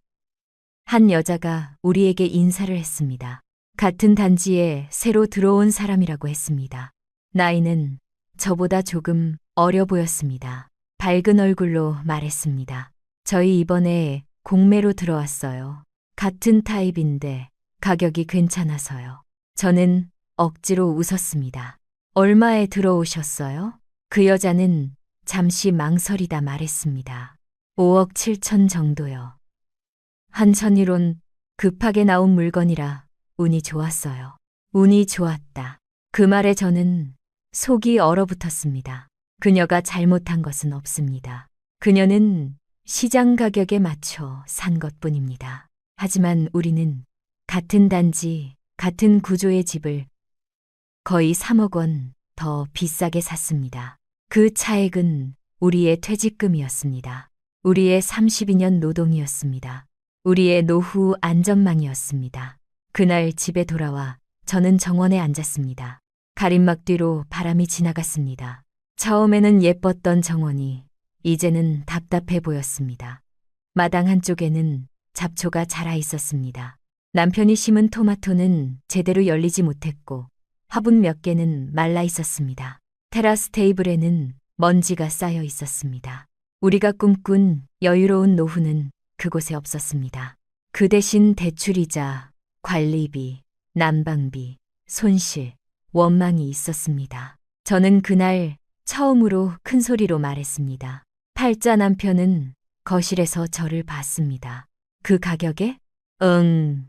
한 여자가 우리에게 인사를 했습니다. 같은 단지에 새로 들어온 사람이라고 했습니다. 나이는 저보다 조금 어려 보였습니다. 밝은 얼굴로 말했습니다. 저희 이번에 공매로 들어왔어요. 같은 타입인데 가격이 괜찮아서요. 저는 억지로 웃었습니다. 얼마에 들어오셨어요? 그 여자는 잠시 망설이다 말했습니다. 5억 7천 정도요. 한천일원 급하게 나온 물건이라 운이 좋았어요. 운이 좋았다. 그 말에 저는 속이 얼어붙었습니다. 그녀가 잘못한 것은 없습니다. 그녀는 시장 가격에 맞춰 산 것뿐입니다. 하지만 우리는 같은 단지, 같은 구조의 집을 거의 3억 원 더 비싸게 샀습니다. 그 차액은 우리의 퇴직금이었습니다. 우리의 32년 노동이었습니다. 우리의 노후 안전망이었습니다. 그날 집에 돌아와 저는 정원에 앉았습니다. 가림막 뒤로 바람이 지나갔습니다. 처음에는 예뻤던 정원이 이제는 답답해 보였습니다. 마당 한쪽에는 잡초가 자라 있었습니다. 남편이 심은 토마토는 제대로 열리지 못했고 화분 몇 개는 말라 있었습니다. 테라스 테이블에는 먼지가 쌓여 있었습니다. 우리가 꿈꾼 여유로운 노후는 그곳에 없었습니다. 그 대신 대출이자, 관리비, 난방비, 손실, 원망이 있었습니다. 저는 그날 처음으로 큰 소리로 말했습니다. 팔자 남편은 거실에서 저를 봤습니다. 그 가격에? 응.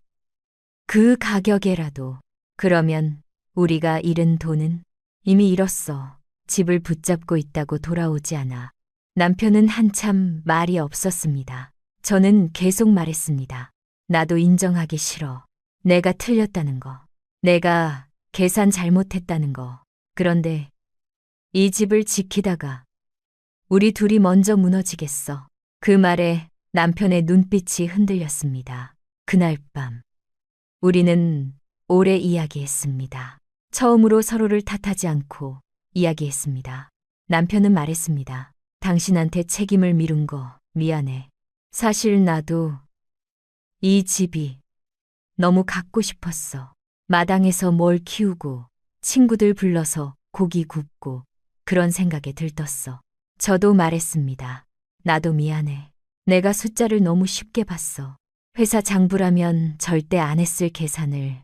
그 가격에라도. 그러면 우리가 잃은 돈은? 이미 잃었어. 집을 붙잡고 있다고 돌아오지 않아. 남편은 한참 말이 없었습니다. 저는 계속 말했습니다. 나도 인정하기 싫어. 내가 틀렸다는 거. 내가 계산 잘못했다는 거. 그런데 이 집을 지키다가 우리 둘이 먼저 무너지겠어. 그 말에 남편의 눈빛이 흔들렸습니다. 그날 밤 우리는 오래 이야기했습니다. 처음으로 서로를 탓하지 않고 이야기했습니다. 남편은 말했습니다. 당신한테 책임을 미룬 거 미안해. 사실 나도 이 집이 너무 갖고 싶었어. 마당에서 뭘 키우고 친구들 불러서 고기 굽고 그런 생각에 들떴어. 저도 말했습니다. 나도 미안해. 내가 숫자를 너무 쉽게 봤어. 회사 장부라면 절대 안 했을 계산을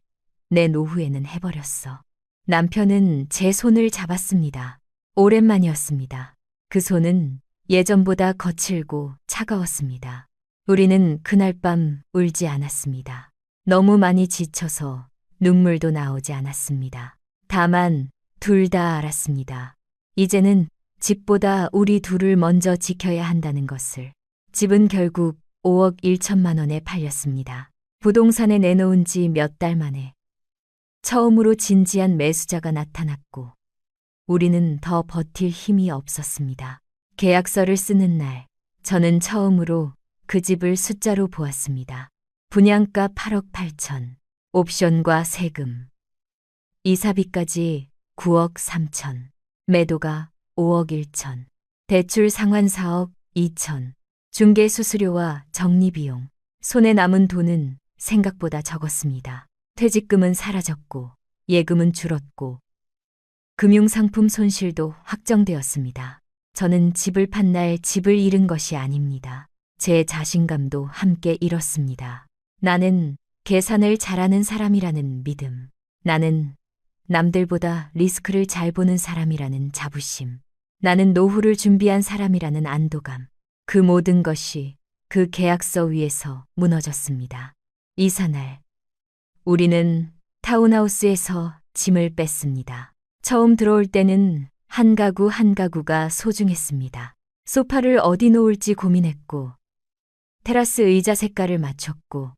내 노후에는 해버렸어. 남편은 제 손을 잡았습니다. 오랜만이었습니다. 그 손은 예전보다 거칠고 차가웠습니다. 우리는 그날 밤 울지 않았습니다. 너무 많이 지쳐서 눈물도 나오지 않았습니다. 다만 둘 다 알았습니다. 이제는 집보다 우리 둘을 먼저 지켜야 한다는 것을. 집은 결국 5억 1천만 원에 팔렸습니다. 부동산에 내놓은 지 몇 달 만에 처음으로 진지한 매수자가 나타났고 우리는 더 버틸 힘이 없었습니다. 계약서를 쓰는 날 저는 처음으로 그 집을 숫자로 보았습니다. 분양가 8억 8천, 옵션과 세금, 이사비까지 9억 3천, 매도가 5억 1천, 대출 상환 4억 2천, 중개 수수료와 정리비용, 손에 남은 돈은 생각보다 적었습니다. 퇴직금은 사라졌고 예금은 줄었고 금융상품 손실도 확정되었습니다. 저는 집을 판 날 집을 잃은 것이 아닙니다. 제 자신감도 함께 잃었습니다. 나는 계산을 잘하는 사람이라는 믿음. 나는 남들보다 리스크를 잘 보는 사람이라는 자부심. 나는 노후를 준비한 사람이라는 안도감. 그 모든 것이 그 계약서 위에서 무너졌습니다. 이사날, 우리는 타운하우스에서 짐을 뺐습니다. 처음 들어올 때는 한 가구 한 가구가 소중했습니다. 소파를 어디 놓을지 고민했고, 테라스 의자 색깔을 맞췄고,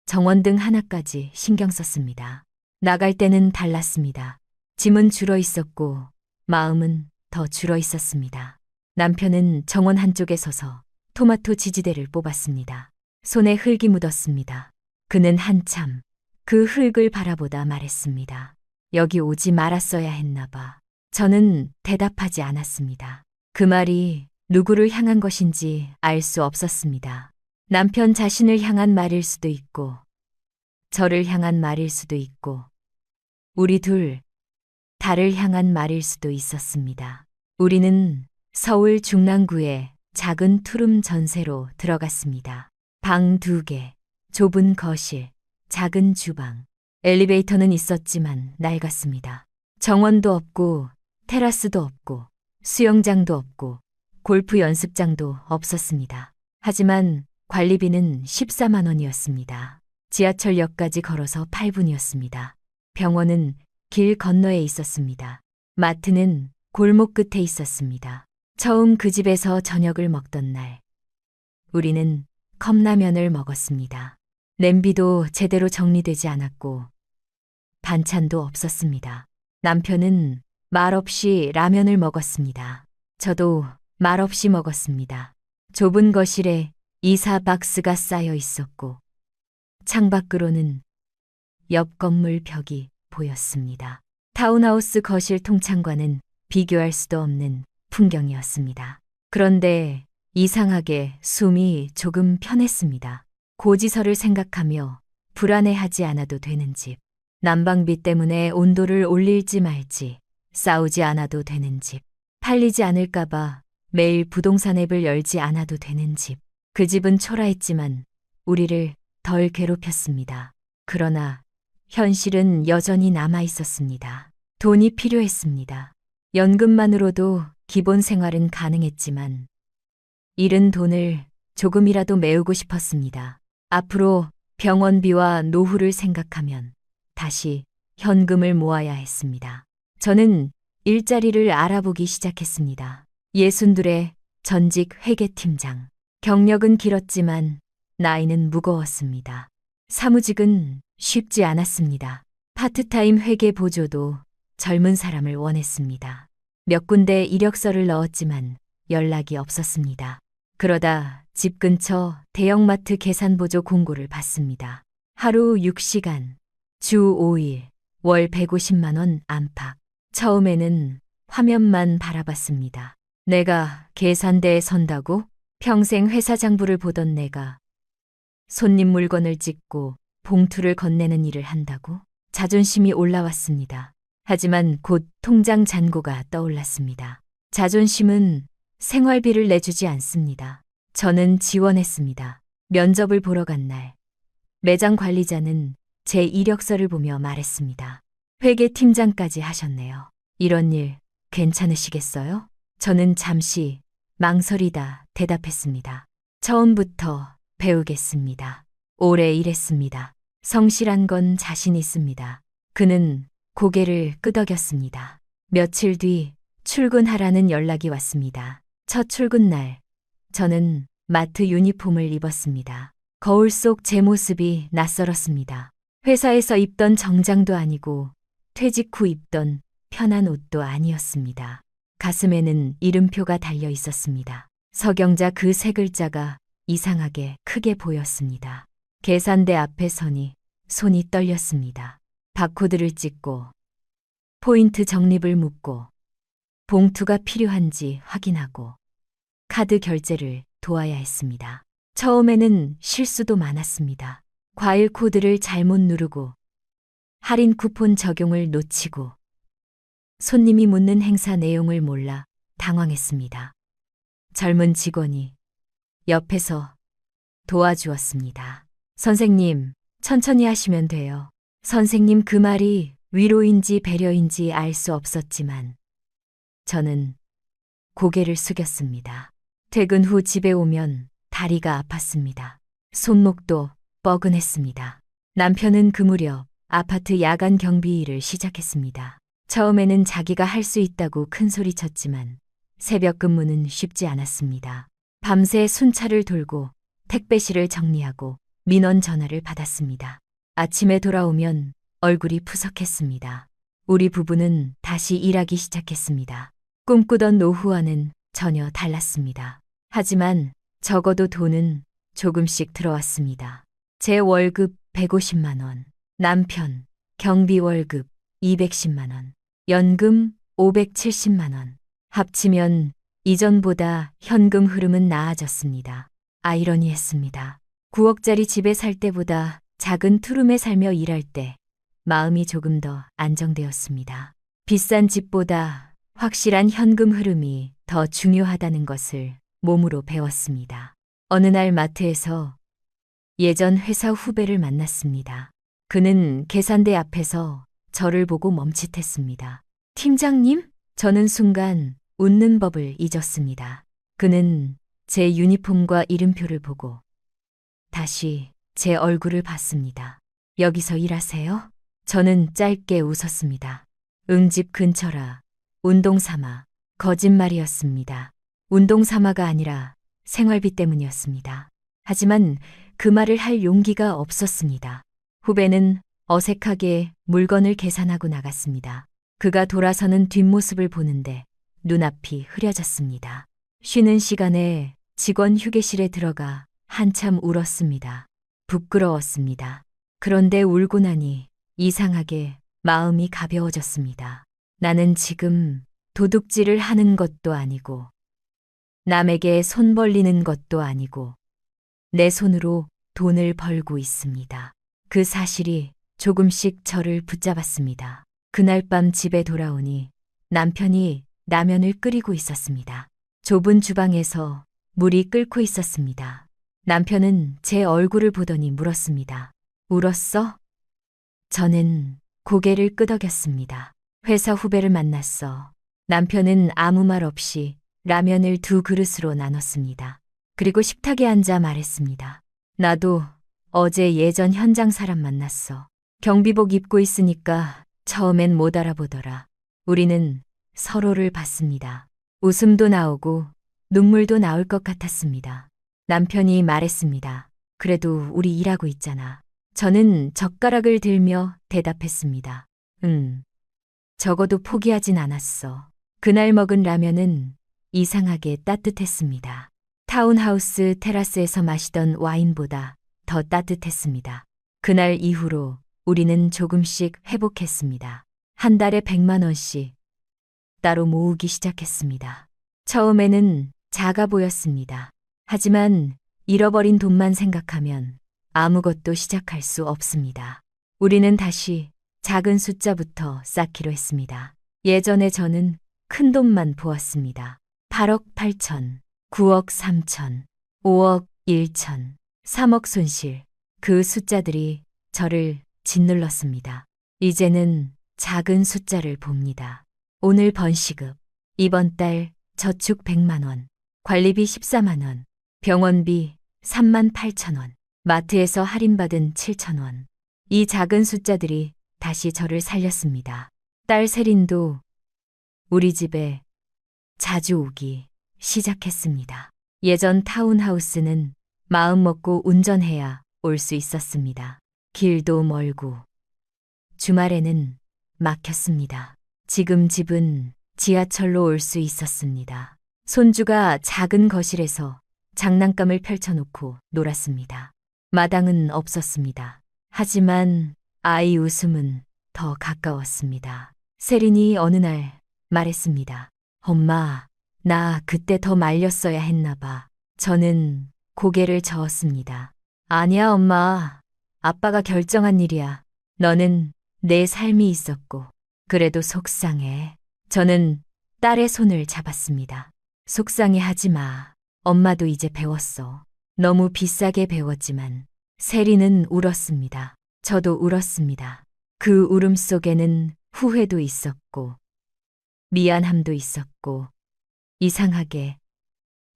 정원등 하나까지 신경 썼습니다. 나갈 때는 달랐습니다. 짐은 줄어 있었고, 마음은 더 줄어 있었습니다. 남편은 정원 한쪽에 서서 토마토 지지대를 뽑았습니다. 손에 흙이 묻었습니다. 그는 한참 그 흙을 바라보다 말했습니다. 여기 오지 말았어야 했나 봐. 저는 대답하지 않았습니다. 그 말이 누구를 향한 것인지 알 수 없었습니다. 남편 자신을 향한 말일 수도 있고, 저를 향한 말일 수도 있고, 우리 둘 다를 향한 말일 수도 있었습니다. 우리는 서울 중랑구의 작은 투룸 전세로 들어갔습니다. 방 2개, 좁은 거실, 작은 주방. 엘리베이터는 있었지만 낡았습니다. 정원도 없고, 테라스도 없고, 수영장도 없고, 골프 연습장도 없었습니다. 하지만 관리비는 14만 원이었습니다. 지하철역까지 걸어서 8분이었습니다. 병원은 길 건너에 있었습니다. 마트는 골목 끝에 있었습니다. 처음 그 집에서 저녁을 먹던 날, 우리는 컵라면을 먹었습니다. 냄비도 제대로 정리되지 않았고, 반찬도 없었습니다. 남편은 말없이 라면을 먹었습니다. 저도 말없이 먹었습니다. 좁은 거실에 이사 박스가 쌓여 있었고, 창밖으로는 옆 건물 벽이 보였습니다. 타운하우스 거실 통창과는 비교할 수도 없는 풍경이었습니다. 그런데 이상하게 숨이 조금 편했습니다. 고지서를 생각하며 불안해하지 않아도 되는 집. 난방비 때문에 온도를 올릴지 말지 싸우지 않아도 되는 집. 팔리지 않을까봐 매일 부동산 앱을 열지 않아도 되는 집. 그 집은 초라했지만 우리를 덜 괴롭혔습니다. 그러나 현실은 여전히 남아 있었습니다. 돈이 필요했습니다. 연금만으로도 기본 생활은 가능했지만 잃은 돈을 조금이라도 메우고 싶었습니다. 앞으로 병원비와 노후를 생각하면 다시 현금을 모아야 했습니다. 저는 일자리를 알아보기 시작했습니다. 62의 전직 회계팀장. 경력은 길었지만 나이는 무거웠습니다. 사무직은 쉽지 않았습니다. 파트타임 회계 보조도 젊은 사람을 원했습니다. 몇 군데 이력서를 넣었지만 연락이 없었습니다. 그러다 집 근처 대형마트 계산보조 공고를 받습니다. 하루 6시간, 주 5일, 월 150만 원 안팎. 처음에는 화면만 바라봤습니다. 내가 계산대에 선다고? 평생 회사 장부를 보던 내가 손님 물건을 찍고 봉투를 건네는 일을 한다고? 자존심이 올라왔습니다. 하지만 곧 통장 잔고가 떠올랐습니다. 자존심은 생활비를 내주지 않습니다. 저는 지원했습니다. 면접을 보러 간 날, 매장 관리자는 제 이력서를 보며 말했습니다. 회계팀장까지 하셨네요. 이런 일 괜찮으시겠어요? 저는 잠시 망설이다 대답했습니다. 처음부터 배우겠습니다. 오래 일했습니다. 성실한 건 자신 있습니다. 그는 고개를 끄덕였습니다. 며칠 뒤 출근하라는 연락이 왔습니다. 첫 출근 날, 저는 마트 유니폼을 입었습니다. 거울 속 제 모습이 낯설었습니다. 회사에서 입던 정장도 아니고 퇴직 후 입던 편한 옷도 아니었습니다. 가슴에는 이름표가 달려 있었습니다. 서경자 그 세 글자가 이상하게 크게 보였습니다. 계산대 앞에 서니 손이 떨렸습니다. 바코드를 찍고 포인트 적립을 묻고 봉투가 필요한지 확인하고 카드 결제를 도와야 했습니다. 처음에는 실수도 많았습니다. 과일 코드를 잘못 누르고 할인 쿠폰 적용을 놓치고 손님이 묻는 행사 내용을 몰라 당황했습니다. 젊은 직원이 옆에서 도와주었습니다. 선생님, 천천히 하시면 돼요. 선생님 그 말이 위로인지 배려인지 알 수 없었지만 저는 고개를 숙였습니다. 퇴근 후 집에 오면 다리가 아팠습니다. 손목도 뻐근했습니다. 남편은 그 무렵 아파트 야간 경비 일을 시작했습니다. 처음에는 자기가 할 수 있다고 큰 소리 쳤지만 새벽 근무는 쉽지 않았습니다. 밤새 순찰을 돌고 택배실을 정리하고 민원 전화를 받았습니다. 아침에 돌아오면 얼굴이 푸석했습니다. 우리 부부는 다시 일하기 시작했습니다. 꿈꾸던 노후와는 전혀 달랐습니다. 하지만 적어도 돈은 조금씩 들어왔습니다. 제 월급 150만 원, 남편 경비 월급 210만 원, 연금 570만 원. 합치면 이전보다 현금 흐름은 나아졌습니다. 아이러니했습니다. 9억짜리 집에 살 때보다 작은 투룸에 살며 일할 때 마음이 조금 더 안정되었습니다. 비싼 집보다 확실한 현금 흐름이 더 중요하다는 것을 몸으로 배웠습니다. 어느 날 마트에서 예전 회사 후배를 만났습니다. 그는 계산대 앞에서 저를 보고 멈칫했습니다. 팀장님? 저는 순간 웃는 법을 잊었습니다. 그는 제 유니폼과 이름표를 보고 다시 제 얼굴을 봤습니다. 여기서 일하세요? 저는 짧게 웃었습니다. 집 근처라 운동 삼아 거짓말이었습니다. 운동 삼아가 아니라 생활비 때문이었습니다. 하지만 그 말을 할 용기가 없었습니다. 후배는 어색하게 물건을 계산하고 나갔습니다. 그가 돌아서는 뒷모습을 보는데 눈앞이 흐려졌습니다. 쉬는 시간에 직원 휴게실에 들어가 한참 울었습니다. 부끄러웠습니다. 그런데 울고 나니 이상하게 마음이 가벼워졌습니다. 나는 지금 도둑질을 하는 것도 아니고 남에게 손 벌리는 것도 아니고 내 손으로 돈을 벌고 있습니다. 그 사실이 조금씩 저를 붙잡았습니다. 그날 밤 집에 돌아오니 남편이 라면을 끓이고 있었습니다. 좁은 주방에서 물이 끓고 있었습니다. 남편은 제 얼굴을 보더니 물었습니다. 울었어? 저는 고개를 끄덕였습니다. 회사 후배를 만났어. 남편은 아무 말 없이 라면을 2그릇으로 나눴습니다. 그리고 식탁에 앉아 말했습니다. 나도 어제 예전 현장 사람 만났어. 경비복 입고 있으니까 처음엔 못 알아보더라. 우리는 서로를 봤습니다. 웃음도 나오고 눈물도 나올 것 같았습니다. 남편이 말했습니다. 그래도 우리 일하고 있잖아. 저는 젓가락을 들며 대답했습니다. 적어도 포기하진 않았어. 그날 먹은 라면은 이상하게 따뜻했습니다. 타운하우스 테라스에서 마시던 와인보다 더 따뜻했습니다. 그날 이후로 우리는 조금씩 회복했습니다. 한 달에 100만 원씩 따로 모으기 시작했습니다. 처음에는 작아 보였습니다. 하지만 잃어버린 돈만 생각하면 아무것도 시작할 수 없습니다. 우리는 다시 작은 숫자부터 쌓기로 했습니다. 예전에 저는 큰 돈만 보았습니다. 8억 8천, 9억 3천, 5억 1천, 3억 손실. 그 숫자들이 저를 짓눌렀습니다. 이제는 작은 숫자를 봅니다. 오늘 번 시급, 이번 달 저축 100만 원, 관리비 14만 원, 병원비 3만 8천 원, 마트에서 할인받은 7천 원. 이 작은 숫자들이 다시 저를 살렸습니다. 딸 세린도 우리 집에 자주 오기 시작했습니다. 예전 타운하우스는 마음 먹고 운전해야 올 수 있었습니다. 길도 멀고 주말에는 막혔습니다. 지금 집은 지하철로 올 수 있었습니다. 손주가 작은 거실에서 장난감을 펼쳐놓고 놀았습니다. 마당은 없었습니다. 하지만 아이 웃음은 더 가까웠습니다. 세린이 어느 날 말했습니다. 엄마, 나 그때 더 말렸어야 했나 봐. 저는 고개를 저었습니다. 아니야, 엄마. 아빠가 결정한 일이야. 너는 내 삶이 있었고. 그래도 속상해. 저는 딸의 손을 잡았습니다. 속상해 하지 마. 엄마도 이제 배웠어. 너무 비싸게 배웠지만 세리는 울었습니다. 저도 울었습니다. 그 울음 속에는 후회도 있었고, 미안함도 있었고, 이상하게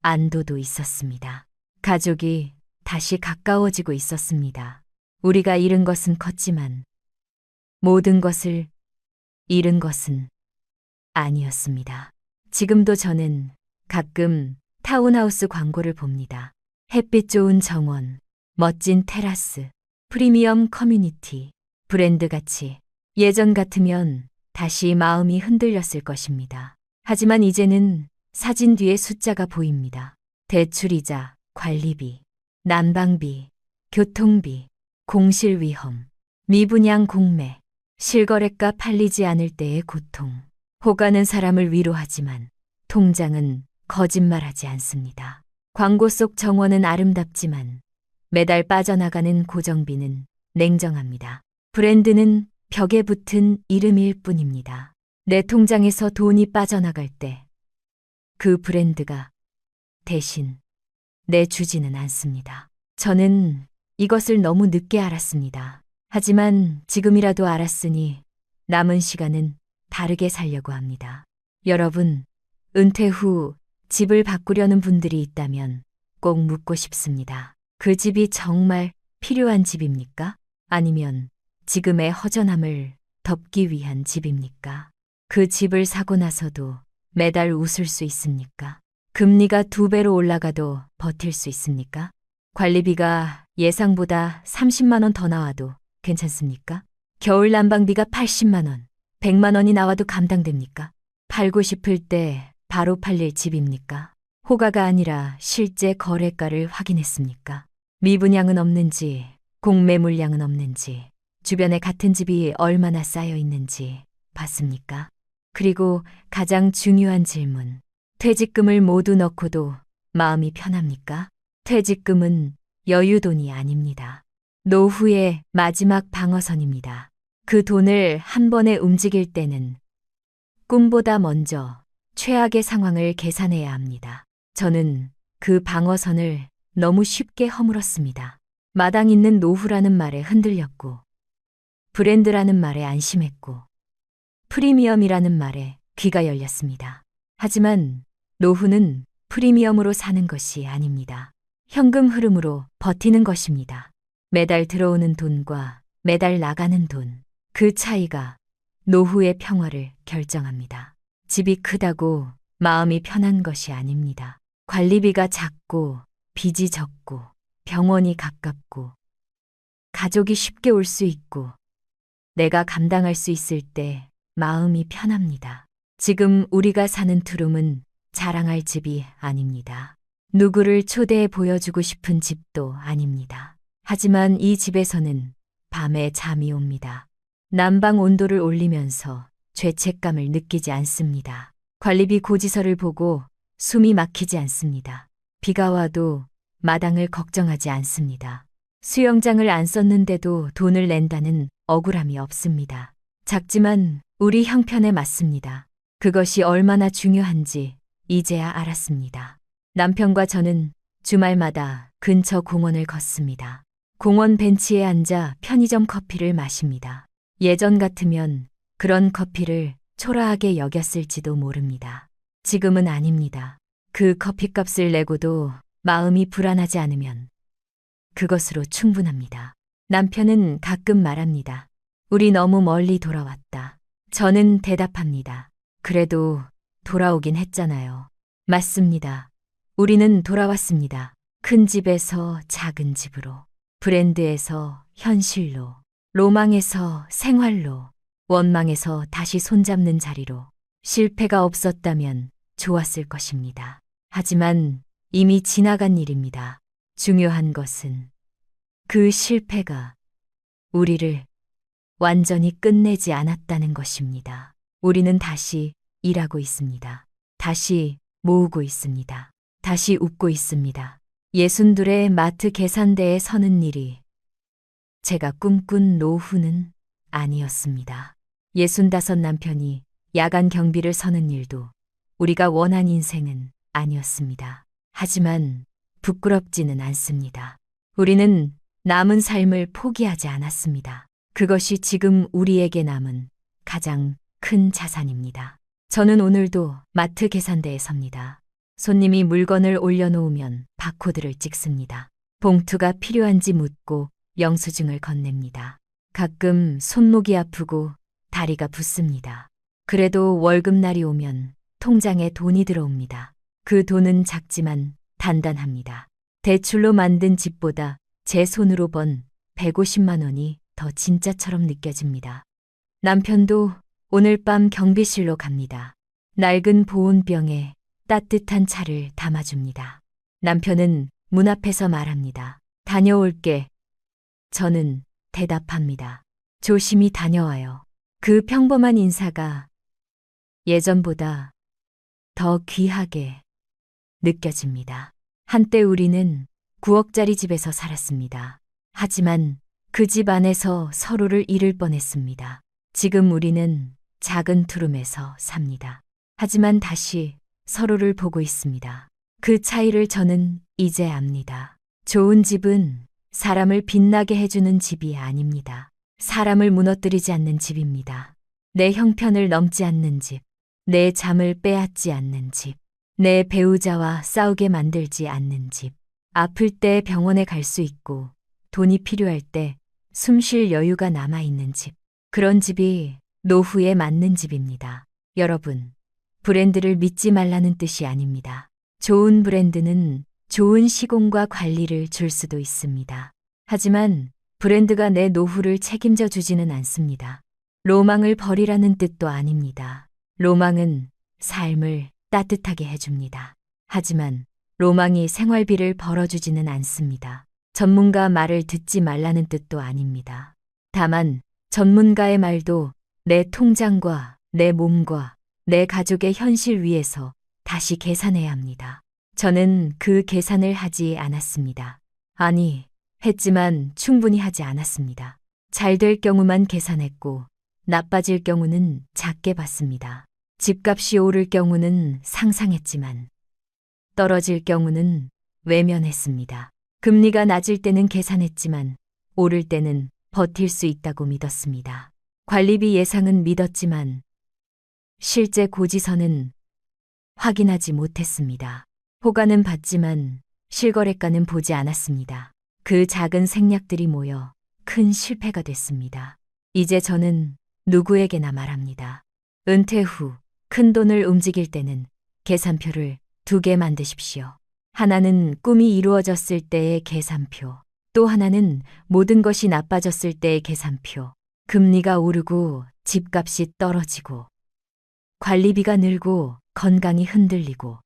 안도도 있었습니다. 가족이 다시 가까워지고 있었습니다. 우리가 잃은 것은 컸지만 모든 것을 잃은 것은 아니었습니다. 지금도 저는 가끔 타운하우스 광고를 봅니다. 햇빛 좋은 정원, 멋진 테라스, 프리미엄 커뮤니티, 브랜드같이 예전 같으면 다시 마음이 흔들렸을 것입니다. 하지만 이제는 사진 뒤에 숫자가 보입니다. 대출이자, 관리비, 난방비, 교통비, 공실 위험, 미분양 공매, 실거래가 팔리지 않을 때의 고통. 호가는 사람을 위로하지만 통장은 거짓말하지 않습니다. 광고 속 정원은 아름답지만 매달 빠져나가는 고정비는 냉정합니다. 브랜드는 벽에 붙은 이름일 뿐입니다. 내 통장에서 돈이 빠져나갈 때 그 브랜드가 대신 내주지는 않습니다. 저는 이것을 너무 늦게 알았습니다. 하지만 지금이라도 알았으니 남은 시간은 다르게 살려고 합니다. 여러분, 은퇴 후 집을 바꾸려는 분들이 있다면 꼭 묻고 싶습니다. 그 집이 정말 필요한 집입니까? 아니면 지금의 허전함을 덮기 위한 집입니까? 그 집을 사고 나서도 매달 웃을 수 있습니까? 금리가 2배로 올라가도 버틸 수 있습니까? 관리비가 예상보다 30만 원 더 나와도 괜찮습니까? 겨울 난방비가 80만 원, 100만 원이 나와도 감당됩니까? 팔고 싶을 때 바로 팔릴 집입니까? 호가가 아니라 실제 거래가를 확인했습니까? 미분양은 없는지, 공매 물량은 없는지, 주변에 같은 집이 얼마나 쌓여 있는지 봤습니까? 그리고 가장 중요한 질문. 퇴직금을 모두 넣고도 마음이 편합니까? 퇴직금은 여유돈이 아닙니다. 노후의 마지막 방어선입니다. 그 돈을 한 번에 움직일 때는 꿈보다 먼저 최악의 상황을 계산해야 합니다. 저는 그 방어선을 너무 쉽게 허물었습니다. 마당 있는 노후라는 말에 흔들렸고, 브랜드라는 말에 안심했고, 프리미엄이라는 말에 귀가 열렸습니다. 하지만 노후는 프리미엄으로 사는 것이 아닙니다. 현금 흐름으로 버티는 것입니다. 매달 들어오는 돈과 매달 나가는 돈, 그 차이가 노후의 평화를 결정합니다. 집이 크다고 마음이 편한 것이 아닙니다. 관리비가 작고 빚이 적고 병원이 가깝고 가족이 쉽게 올 수 있고 내가 감당할 수 있을 때 마음이 편합니다. 지금 우리가 사는 투룸은 자랑할 집이 아닙니다. 누구를 초대해 보여주고 싶은 집도 아닙니다. 하지만 이 집에서는 밤에 잠이 옵니다. 난방 온도를 올리면서 죄책감을 느끼지 않습니다. 관리비 고지서를 보고 숨이 막히지 않습니다. 비가 와도 마당을 걱정하지 않습니다. 수영장을 안 썼는데도 돈을 낸다는 억울함이 없습니다. 작지만 우리 형편에 맞습니다. 그것이 얼마나 중요한지 이제야 알았습니다. 남편과 저는 주말마다 근처 공원을 걷습니다. 공원 벤치에 앉아 편의점 커피를 마십니다. 예전 같으면 그런 커피를 초라하게 여겼을지도 모릅니다. 지금은 아닙니다. 그 커피값을 내고도 마음이 불안하지 않으면 그것으로 충분합니다. 남편은 가끔 말합니다. 우리 너무 멀리 돌아왔다. 저는 대답합니다. 그래도 돌아오긴 했잖아요. 맞습니다. 우리는 돌아왔습니다. 큰 집에서 작은 집으로, 브랜드에서 현실로, 로망에서 생활로, 원망에서 다시 손잡는 자리로. 실패가 없었다면 좋았을 것입니다. 하지만 이미 지나간 일입니다. 중요한 것은 그 실패가 우리를 완전히 끝내지 않았다는 것입니다. 우리는 다시 일하고 있습니다. 다시 모으고 있습니다. 다시 웃고 있습니다. 62의 마트 계산대에 서는 일이 제가 꿈꾼 노후는 아니었습니다. 65 남편이 야간 경비를 서는 일도 우리가 원한 인생은 아니었습니다. 하지만 부끄럽지는 않습니다. 우리는 남은 삶을 포기하지 않았습니다. 그것이 지금 우리에게 남은 가장 큰 자산입니다. 저는 오늘도 마트 계산대에 섭니다. 손님이 물건을 올려놓으면 바코드를 찍습니다. 봉투가 필요한지 묻고 영수증을 건넵니다. 가끔 손목이 아프고 다리가 붓습니다. 그래도 월급날이 오면 통장에 돈이 들어옵니다. 그 돈은 작지만 단단합니다. 대출로 만든 집보다 제 손으로 번 150만 원이 더 진짜처럼 느껴집니다. 남편도 오늘 밤 경비실로 갑니다. 낡은 보온병에 따뜻한 차를 담아줍니다. 남편은 문 앞에서 말합니다. 다녀올게. 저는 대답합니다. 조심히 다녀와요. 그 평범한 인사가 예전보다 더 귀하게 느껴집니다. 한때 우리는 9억짜리 집에서 살았습니다. 하지만 그 집 안에서 서로를 잃을 뻔했습니다. 지금 우리는 작은 투룸에서 삽니다. 하지만 다시 서로를 보고 있습니다. 그 차이를 저는 이제 압니다. 좋은 집은 사람을 빛나게 해주는 집이 아닙니다. 사람을 무너뜨리지 않는 집입니다. 내 형편을 넘지 않는 집, 내 잠을 빼앗지 않는 집, 내 배우자와 싸우게 만들지 않는 집, 아플 때 병원에 갈 수 있고 돈이 필요할 때 숨 쉴 여유가 남아있는 집. 그런 집이 노후에 맞는 집입니다. 여러분, 브랜드를 믿지 말라는 뜻이 아닙니다. 좋은 브랜드는 좋은 시공과 관리를 줄 수도 있습니다. 하지만 브랜드가 내 노후를 책임져 주지는 않습니다. 로망을 버리라는 뜻도 아닙니다. 로망은 삶을 따뜻하게 해줍니다. 하지만 로망이 생활비를 벌어주지는 않습니다. 전문가 말을 듣지 말라는 뜻도 아닙니다. 다만 전문가의 말도 내 통장과 내 몸과 내 가족의 현실 위에서 다시 계산해야 합니다. 저는 그 계산을 하지 않았습니다. 아니, 했지만 충분히 하지 않았습니다. 잘 될 경우만 계산했고 나빠질 경우는 작게 봤습니다. 집값이 오를 경우는 상상했지만 떨어질 경우는 외면했습니다. 금리가 낮을 때는 계산했지만 오를 때는 버틸 수 있다고 믿었습니다. 관리비 예상은 믿었지만 실제 고지서는 확인하지 못했습니다. 호가는 봤지만 실거래가는 보지 않았습니다. 그 작은 생략들이 모여 큰 실패가 됐습니다. 이제 저는 누구에게나 말합니다. 은퇴 후 큰 돈을 움직일 때는 계산표를 2개 만드십시오. 하나는 꿈이 이루어졌을 때의 계산표, 또 하나는 모든 것이 나빠졌을 때의 계산표. 금리가 오르고 집값이 떨어지고 관리비가 늘고 건강이 흔들리고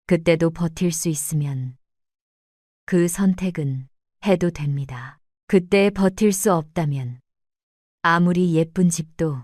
그때도 버틸 수 있으면 그 선택은 해도 됩니다. 그때 버틸 수 없다면 아무리 예쁜 집도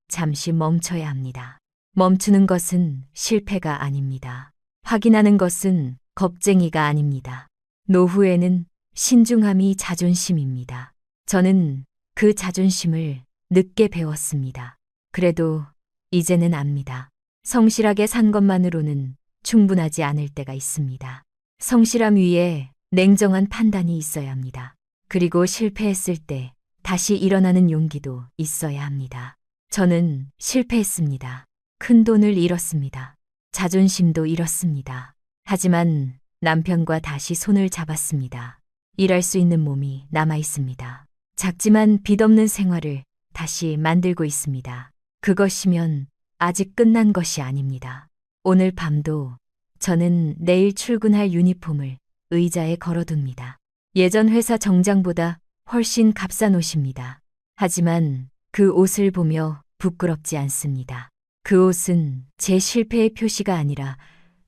잠시 멈춰야 합니다. 멈추는 것은 실패가 아닙니다. 확인하는 것은 겁쟁이가 아닙니다. 노후에는 신중함이 자존심입니다. 저는 그 자존심을 늦게 배웠습니다. 그래도 이제는 압니다. 성실하게 산 것만으로는 충분하지 않을 때가 있습니다. 성실함 위에 냉정한 판단이 있어야 합니다. 그리고 실패했을 때 다시 일어나는 용기도 있어야 합니다. 저는 실패했습니다. 큰 돈을 잃었습니다. 자존심도 잃었습니다. 하지만 남편과 다시 손을 잡았습니다. 일할 수 있는 몸이 남아 있습니다. 작지만 빚 없는 생활을 다시 만들고 있습니다. 그것이면 아직 끝난 것이 아닙니다. 오늘 밤도 저는 내일 출근할 유니폼을 의자에 걸어둡니다. 예전 회사 정장보다 훨씬 값싼 옷입니다. 하지만 그 옷을 보며 부끄럽지 않습니다. 그 옷은 제 실패의 표시가 아니라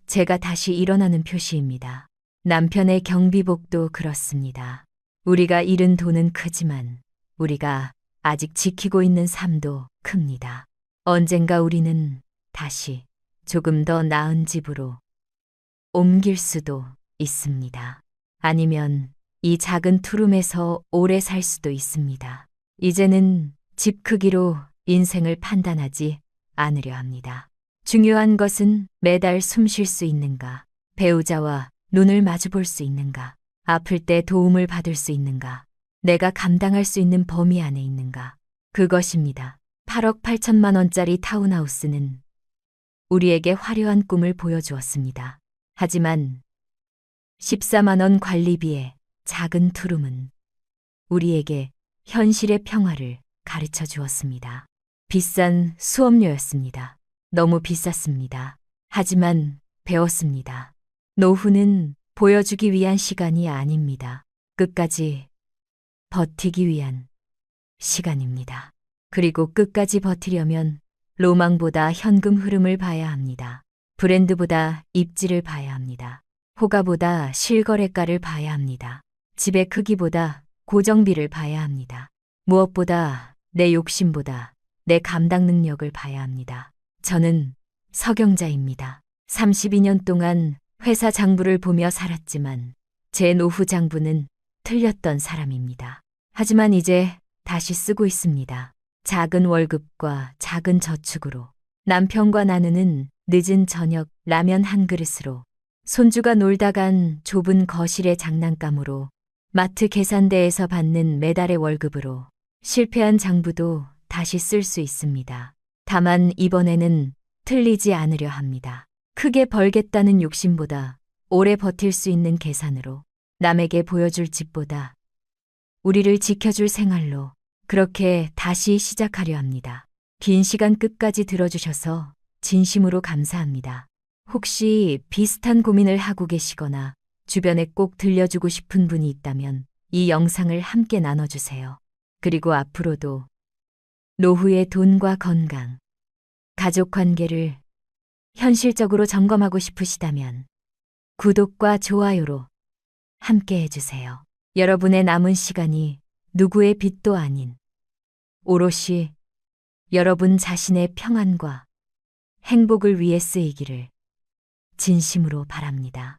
제가 다시 일어나는 표시입니다. 남편의 경비복도 그렇습니다. 우리가 잃은 돈은 크지만 우리가 아직 지키고 있는 삶도 큽니다. 언젠가 우리는 다시 조금 더 나은 집으로 옮길 수도 있습니다. 아니면 이 작은 투룸에서 오래 살 수도 있습니다. 이제는 집 크기로 인생을 판단하지 않으려 합니다. 중요한 것은 매달 숨 쉴 수 있는가, 배우자와 눈을 마주 볼 수 있는가, 아플 때 도움을 받을 수 있는가, 내가 감당할 수 있는 범위 안에 있는가? 그것입니다. 8억 8천만 원짜리 타운하우스는 우리에게 화려한 꿈을 보여주었습니다. 하지만 14만 원 관리비의 작은 투룸은 우리에게 현실의 평화를 가르쳐 주었습니다. 비싼 수업료였습니다. 너무 비쌌습니다. 하지만 배웠습니다. 노후는 보여주기 위한 시간이 아닙니다. 끝까지 버티기 위한 시간입니다. 그리고 끝까지 버티려면 로망보다 현금 흐름을 봐야 합니다. 브랜드보다 입지를 봐야 합니다. 호가보다 실거래가를 봐야 합니다. 집의 크기보다 고정비를 봐야 합니다. 무엇보다 내 욕심보다 내 감당 능력을 봐야 합니다. 저는 석영자입니다. 32년 동안 회사 장부를 보며 살았지만 제 노후 장부는 틀렸던 사람입니다. 하지만 이제 다시 쓰고 있습니다. 작은 월급과 작은 저축으로 남편과 나누는 늦은 저녁 라면 한 그릇으로 손주가 놀다 간 좁은 거실의 장난감으로 마트 계산대에서 받는 매달의 월급으로 실패한 장부도 다시 쓸 수 있습니다. 다만 이번에는 틀리지 않으려 합니다. 크게 벌겠다는 욕심보다 오래 버틸 수 있는 계산으로 남에게 보여줄 집보다 우리를 지켜줄 생활로 그렇게 다시 시작하려 합니다. 긴 시간 끝까지 들어주셔서 진심으로 감사합니다. 혹시 비슷한 고민을 하고 계시거나 주변에 꼭 들려주고 싶은 분이 있다면 이 영상을 함께 나눠주세요. 그리고 앞으로도 노후의 돈과 건강, 가족 관계를 현실적으로 점검하고 싶으시다면 구독과 좋아요로 함께 해주세요. 여러분의 남은 시간이 누구의 빚도 아닌 오롯이 여러분 자신의 평안과 행복을 위해 쓰이기를 진심으로 바랍니다.